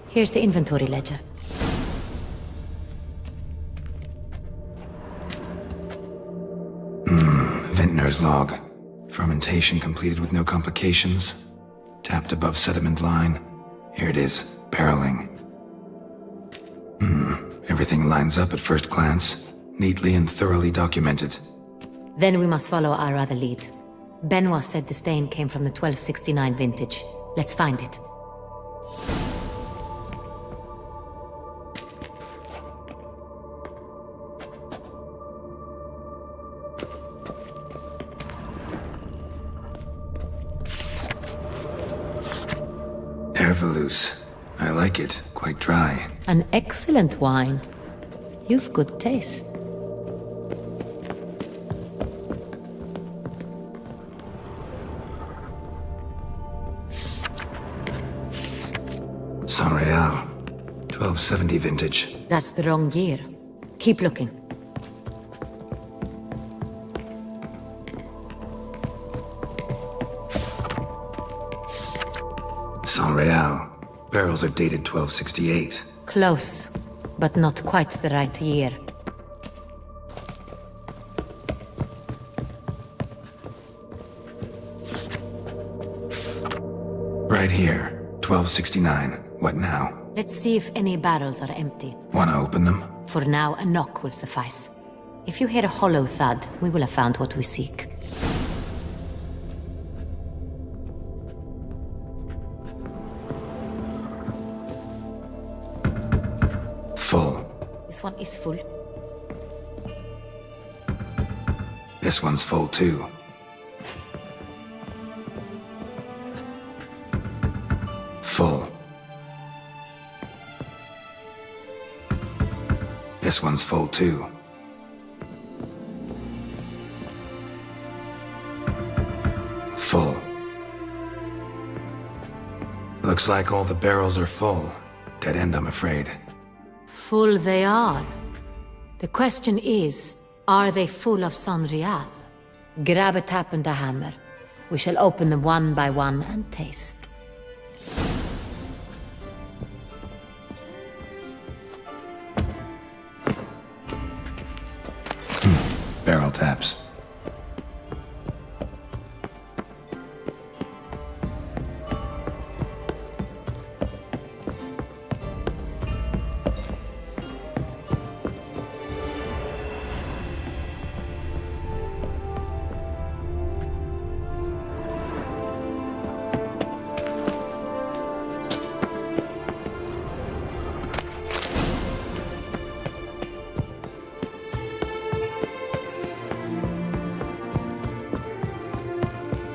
Here's the inventory ledger. Vintner's log. Fermentation completed with no complications. Tapped above sediment line. Here it is, barreling. Everything lines up at first glance. Neatly and thoroughly documented. Then we must follow our other lead. Benoit said the stain came from the 1269 vintage. Let's find it. Herveloos. I like it. Quite dry. An excellent wine. You've good taste. Sonreal. 1270 vintage. That's the wrong year. Keep looking. Sonreal. Barrels are dated 1268. Close, but not quite the right year. Right here. 1269. What now? Let's see if any barrels are empty. Wanna open them? For now, a knock will suffice. If you hear a hollow thud, we will have found what we seek. Full. This one is full. This one's full too. Full. This one's full too. Full. Looks like all the barrels are full. Dead end, I'm afraid. Full they are. The question is, are they full of Sonreal? Grab a tap and a hammer. We shall open them one by one and taste. Barrel taps.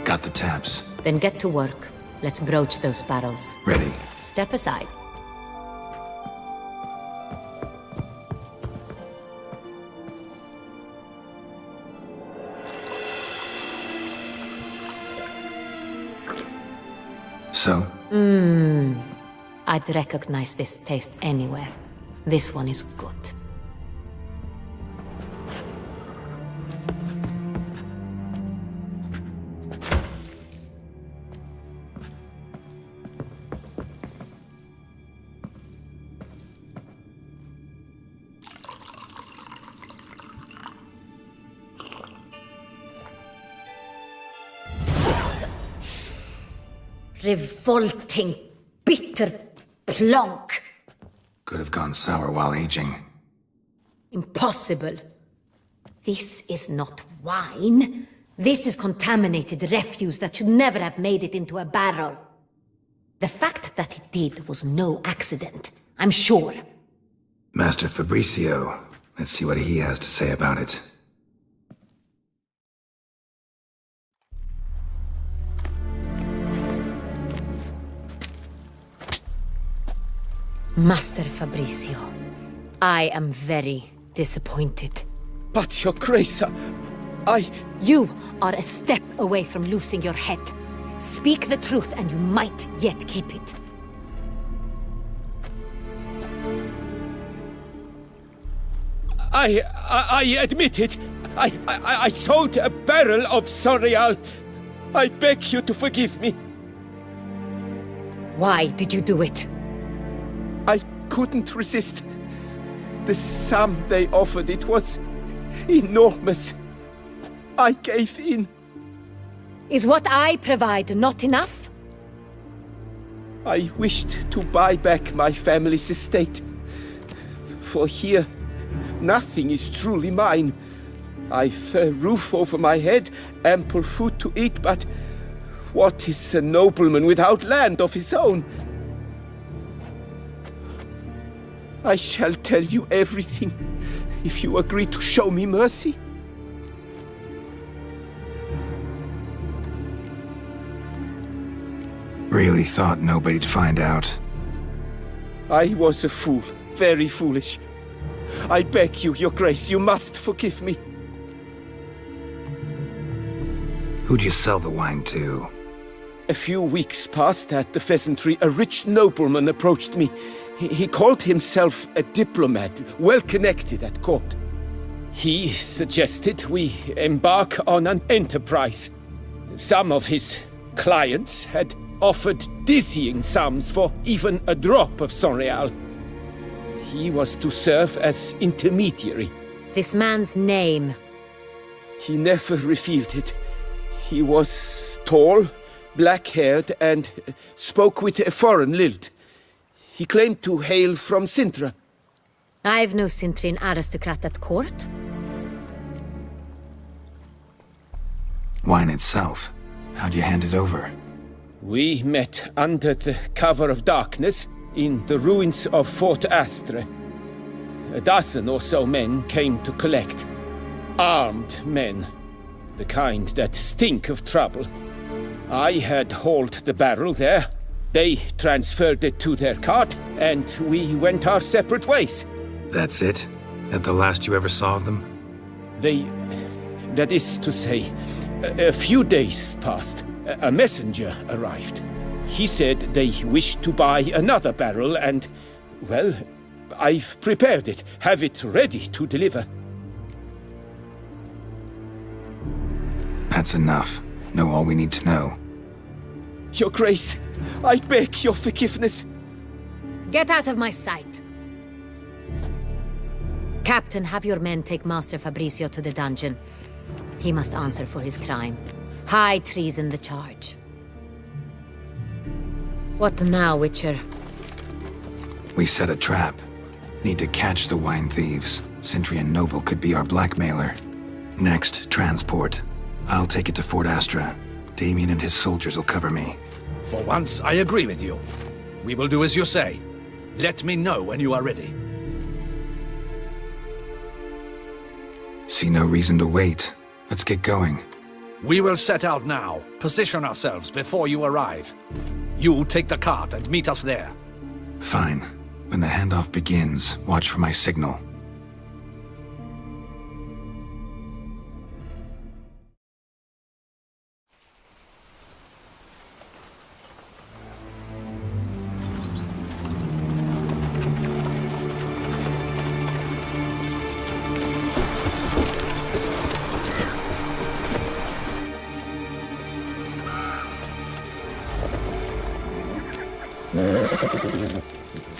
Got the taps. Then get to work. Let's broach those barrels. Ready. Step aside. So? I'd recognize this taste anywhere. This one is good. Revolting, bitter plonk. Could have gone sour while aging. Impossible. This is not wine. This is contaminated refuse that should never have made it into a barrel. The fact that it did was no accident, I'm sure. Master Fabricio, let's see what he has to say about it. Master Fabricio, I am very disappointed. But, Your Grace, You are a step away from losing your head. Speak the truth and you might yet keep it. I admit it. I sold a barrel of Sonreal. I beg you to forgive me. Why did you do it? I couldn't resist. The sum they offered, it was enormous. I gave in. Is what I provide not enough? I wished to buy back my family's estate. For here, nothing is truly mine. I've a roof over my head, ample food to eat, but what is a nobleman without land of his own? I shall tell you everything, if you agree to show me mercy. Really thought nobody'd find out. I was a fool, very foolish. I beg you, Your Grace, you must forgive me. Who'd you sell the wine to? A few weeks past at the pheasantry, a rich nobleman approached me. He called himself a diplomat, well connected at court. He suggested we embark on an enterprise. Some of his clients had offered dizzying sums for even a drop of Sonreal. He was to serve as intermediary. This man's name? He never revealed it. He was tall, black-haired, and spoke with a foreign lilt. He claimed to hail from Sintra. I've no Sintrin aristocrat at court. Wine itself. How'd you hand it over? We met under the cover of darkness in the ruins of Fort Astre. A dozen or so men came to collect. Armed men. The kind that stink of trouble. I had hauled the barrel there. They transferred it to their cart, and we went our separate ways. That's it? At the last you ever saw of them? That is to say, a few days passed. A messenger arrived. He said they wished to buy another barrel and, well, I've prepared it, have it ready to deliver. That's enough. Know all we need to know. Your Grace, I beg your forgiveness. Get out of my sight. Captain, have your men take Master Fabricio to the dungeon. He must answer for his crime. High treason the charge. What now, Witcher? We set a trap. Need to catch the wine thieves. Sintrian Noble could be our blackmailer. Next, transport. I'll take it to Fort Astra. Damien and his soldiers will cover me. For once, I agree with you. We will do as you say. Let me know when you are ready. See no reason to wait. Let's get going. We will set out now. Position ourselves before you arrive. You take the cart and meet us there. Fine. When the handoff begins, watch for my signal.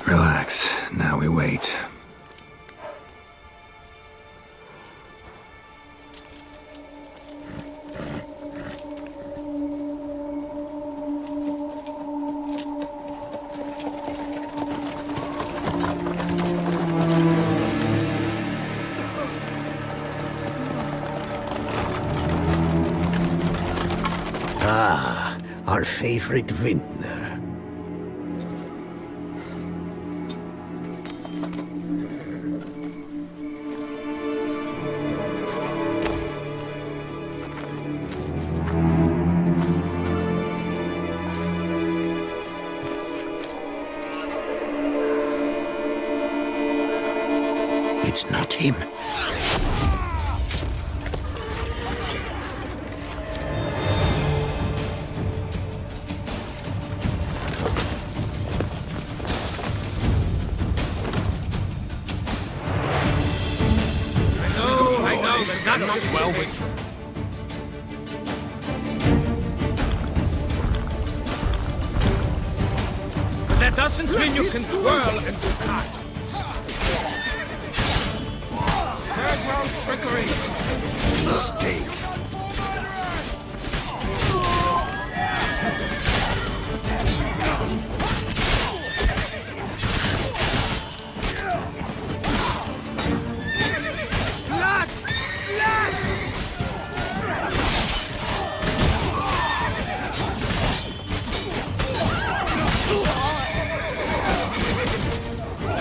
Relax. Now we wait. our favorite vintner. It's not him. I know, but not just well with. That doesn't mean you can twirl and do cartwheels. Third world trickery. Mistake. Blood! Blood!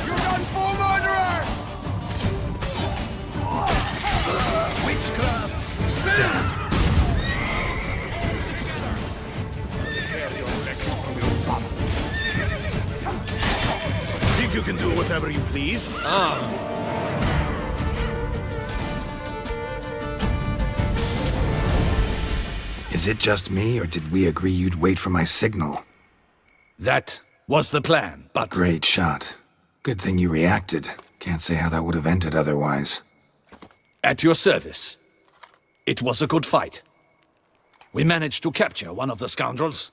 You're done for, murderer! Witchcraft! Death! Tear your necks from your bum. Think you can do whatever you please? Is it just me, or did we agree you'd wait for my signal? That was the plan, but... Great shot. Good thing you reacted. Can't say how that would have ended otherwise. At your service. It was a good fight. We managed to capture one of the scoundrels.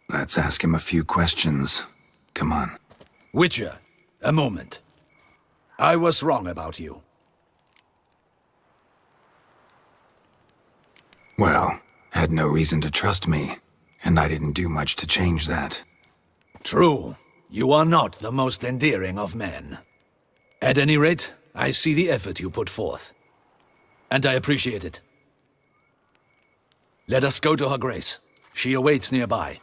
Let's ask him a few questions. Come on. Witcher, a moment. I was wrong about you. Well, had no reason to trust me, and I didn't do much to change that. True. You are not the most endearing of men. At any rate, I see the effort you put forth. And I appreciate it. Let us go to her grace. She awaits nearby.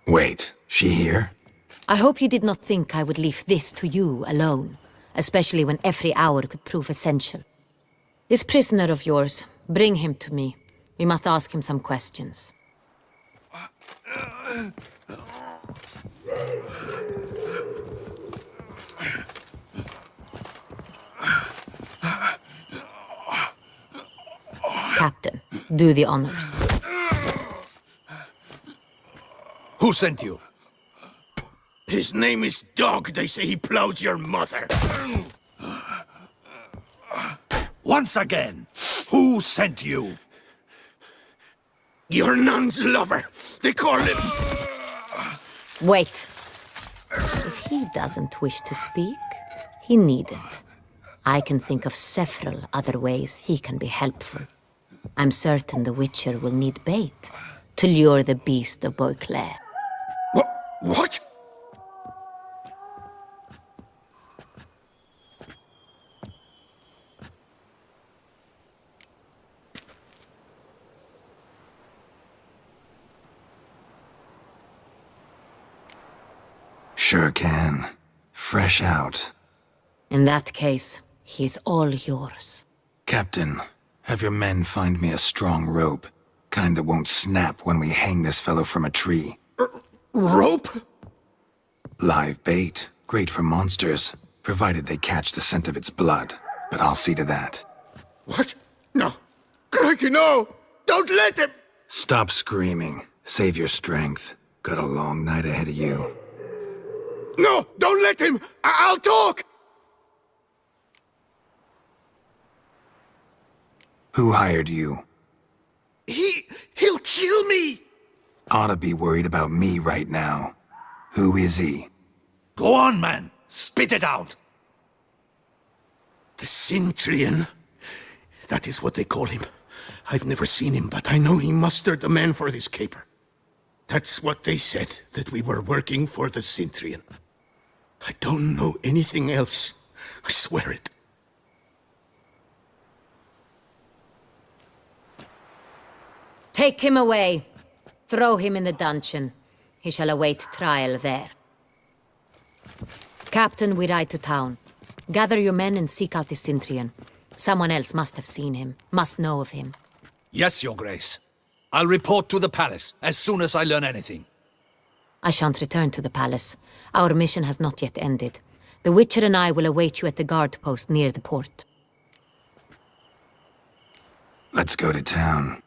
Wait, she here? I hope you did not think I would leave this to you alone, especially when every hour could prove essential. This prisoner of yours, bring him to me. We must ask him some questions. Captain, do the honors. Who sent you? His name is Dog. They say he plowed your mother. Once again, who sent you? Your nun's lover. They call him... Wait. If he doesn't wish to speak, he needn't. I can think of several other ways he can be helpful. I'm certain the Witcher will need bait to lure the beast of Beauclair. What? Sure can. Fresh out. In that case, he is all yours. Captain, have your men find me a strong rope. Kind that won't snap when we hang this fellow from a tree. Rope? Live bait. Great for monsters, provided they catch the scent of its blood. But I'll see to that. What? No. Crikey, no! Don't let him! Stop screaming. Save your strength. Got a long night ahead of you. No! Don't let him! I'll talk! Who hired you? He'll kill me! Ought to be worried about me right now. Who is he? Go on, man. Spit it out. The Cintrian. That is what they call him. I've never seen him, but I know he mustered the men for this caper. That's what they said, that we were working for the Cintrian. I don't know anything else. I swear it. Take him away. Throw him in the dungeon. He shall await trial there. Captain, we ride to town. Gather your men and seek out the Sintrian. Someone else must have seen him, must know of him. Yes, Your Grace. I'll report to the palace as soon as I learn anything. I shan't return to the palace. Our mission has not yet ended. The Witcher and I will await you at the guard post near the port. Let's go to town.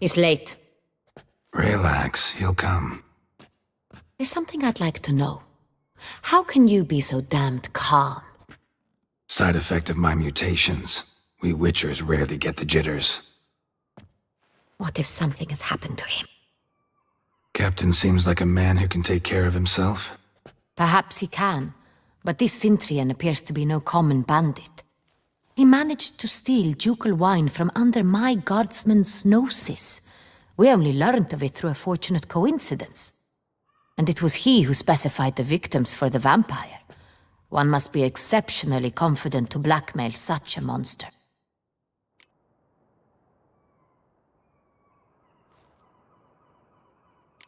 He's late. Relax, he'll come. There's something I'd like to know. How can you be so damned calm? Side effect of my mutations. We Witchers rarely get the jitters. What if something has happened to him? Captain seems like a man who can take care of himself. Perhaps he can, but this Sintrian appears to be no common bandit. He managed to steal ducal wine from under my guardsman's noses. We only learned of it through a fortunate coincidence. And it was he who specified the victims for the vampire. One must be exceptionally confident to blackmail such a monster.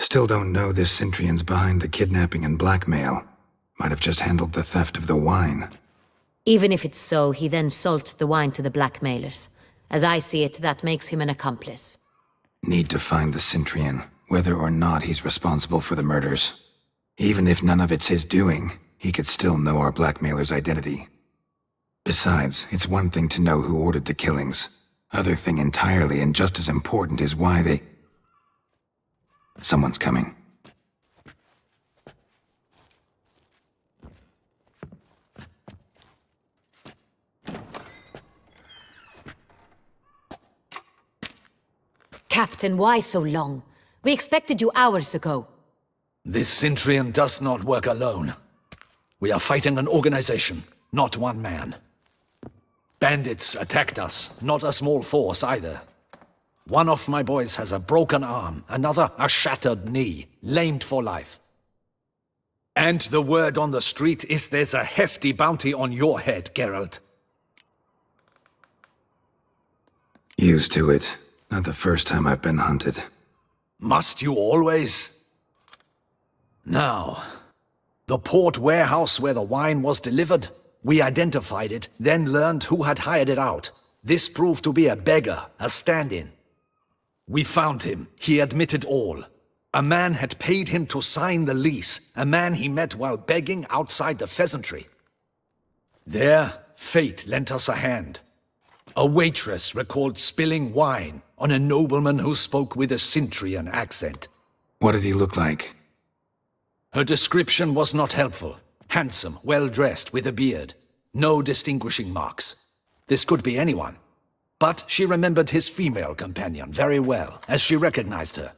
Still don't know this Sintrian's behind the kidnapping and blackmail. Might have just handled the theft of the wine. Even if it's so, he then sold the wine to the blackmailers. As I see it, that makes him an accomplice. Need to find the Sintrian, whether or not he's responsible for the murders. Even if none of it's his doing, he could still know our blackmailer's identity. Besides, it's one thing to know who ordered the killings. Other thing entirely, and just as important, is why they... Someone's coming. Captain, why so long? We expected you hours ago. This Sintrian does not work alone. We are fighting an organization, not one man. Bandits attacked us, not a small force either. One of my boys has a broken arm, another a shattered knee, lamed for life. And the word on the street is there's a hefty bounty on your head, Geralt. Used to it. Not the first time I've been hunted. Must you always? Now, the port warehouse where the wine was delivered, we identified it, then learned who had hired it out. This proved to be a beggar, a stand-in. We found him. He admitted all. A man had paid him to sign the lease, a man he met while begging outside the pheasantry. There, fate lent us a hand. A waitress recalled spilling wine on a nobleman who spoke with a Sintrian accent. What did he look like? Her description was not helpful. Handsome, well-dressed, with a beard. No distinguishing marks. This could be anyone. But she remembered his female companion very well, as she recognized her.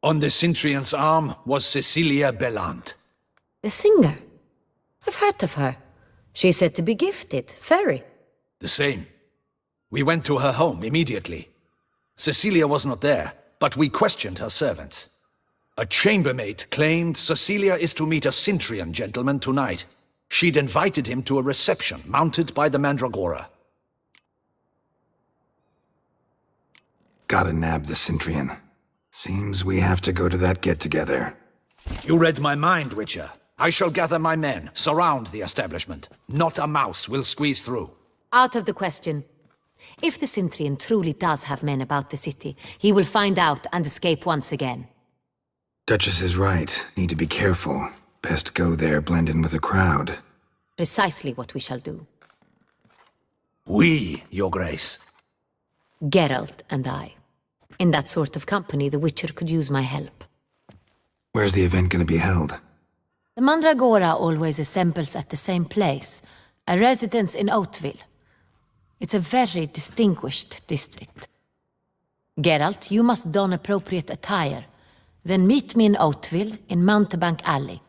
On the Sintrian's arm was Cecilia Bellant. The singer? I've heard of her. She's said to be gifted, fairy. The same. We went to her home immediately. Cecilia was not there, but we questioned her servants. A chambermaid claimed Cecilia is to meet a Sintrian gentleman tonight. She'd invited him to a reception mounted by the Mandragora. Gotta nab the Sintrian. Seems we have to go to that get-together. You read my mind, Witcher. I shall gather my men, surround the establishment. Not a mouse will squeeze through. Out of the question. If the Sintrian truly does have men about the city, he will find out and escape once again. Duchess is right. Need to be careful. Best go there, blend in with the crowd. Precisely what we shall do. We, Your Grace. Geralt and I. In that sort of company, the Witcher could use my help. Where's the event gonna be held? The Mandragora always assembles at the same place, a residence in Oatville. It's a very distinguished district. Geralt, you must don appropriate attire. Then meet me in Oatville, in Mountebank Alley.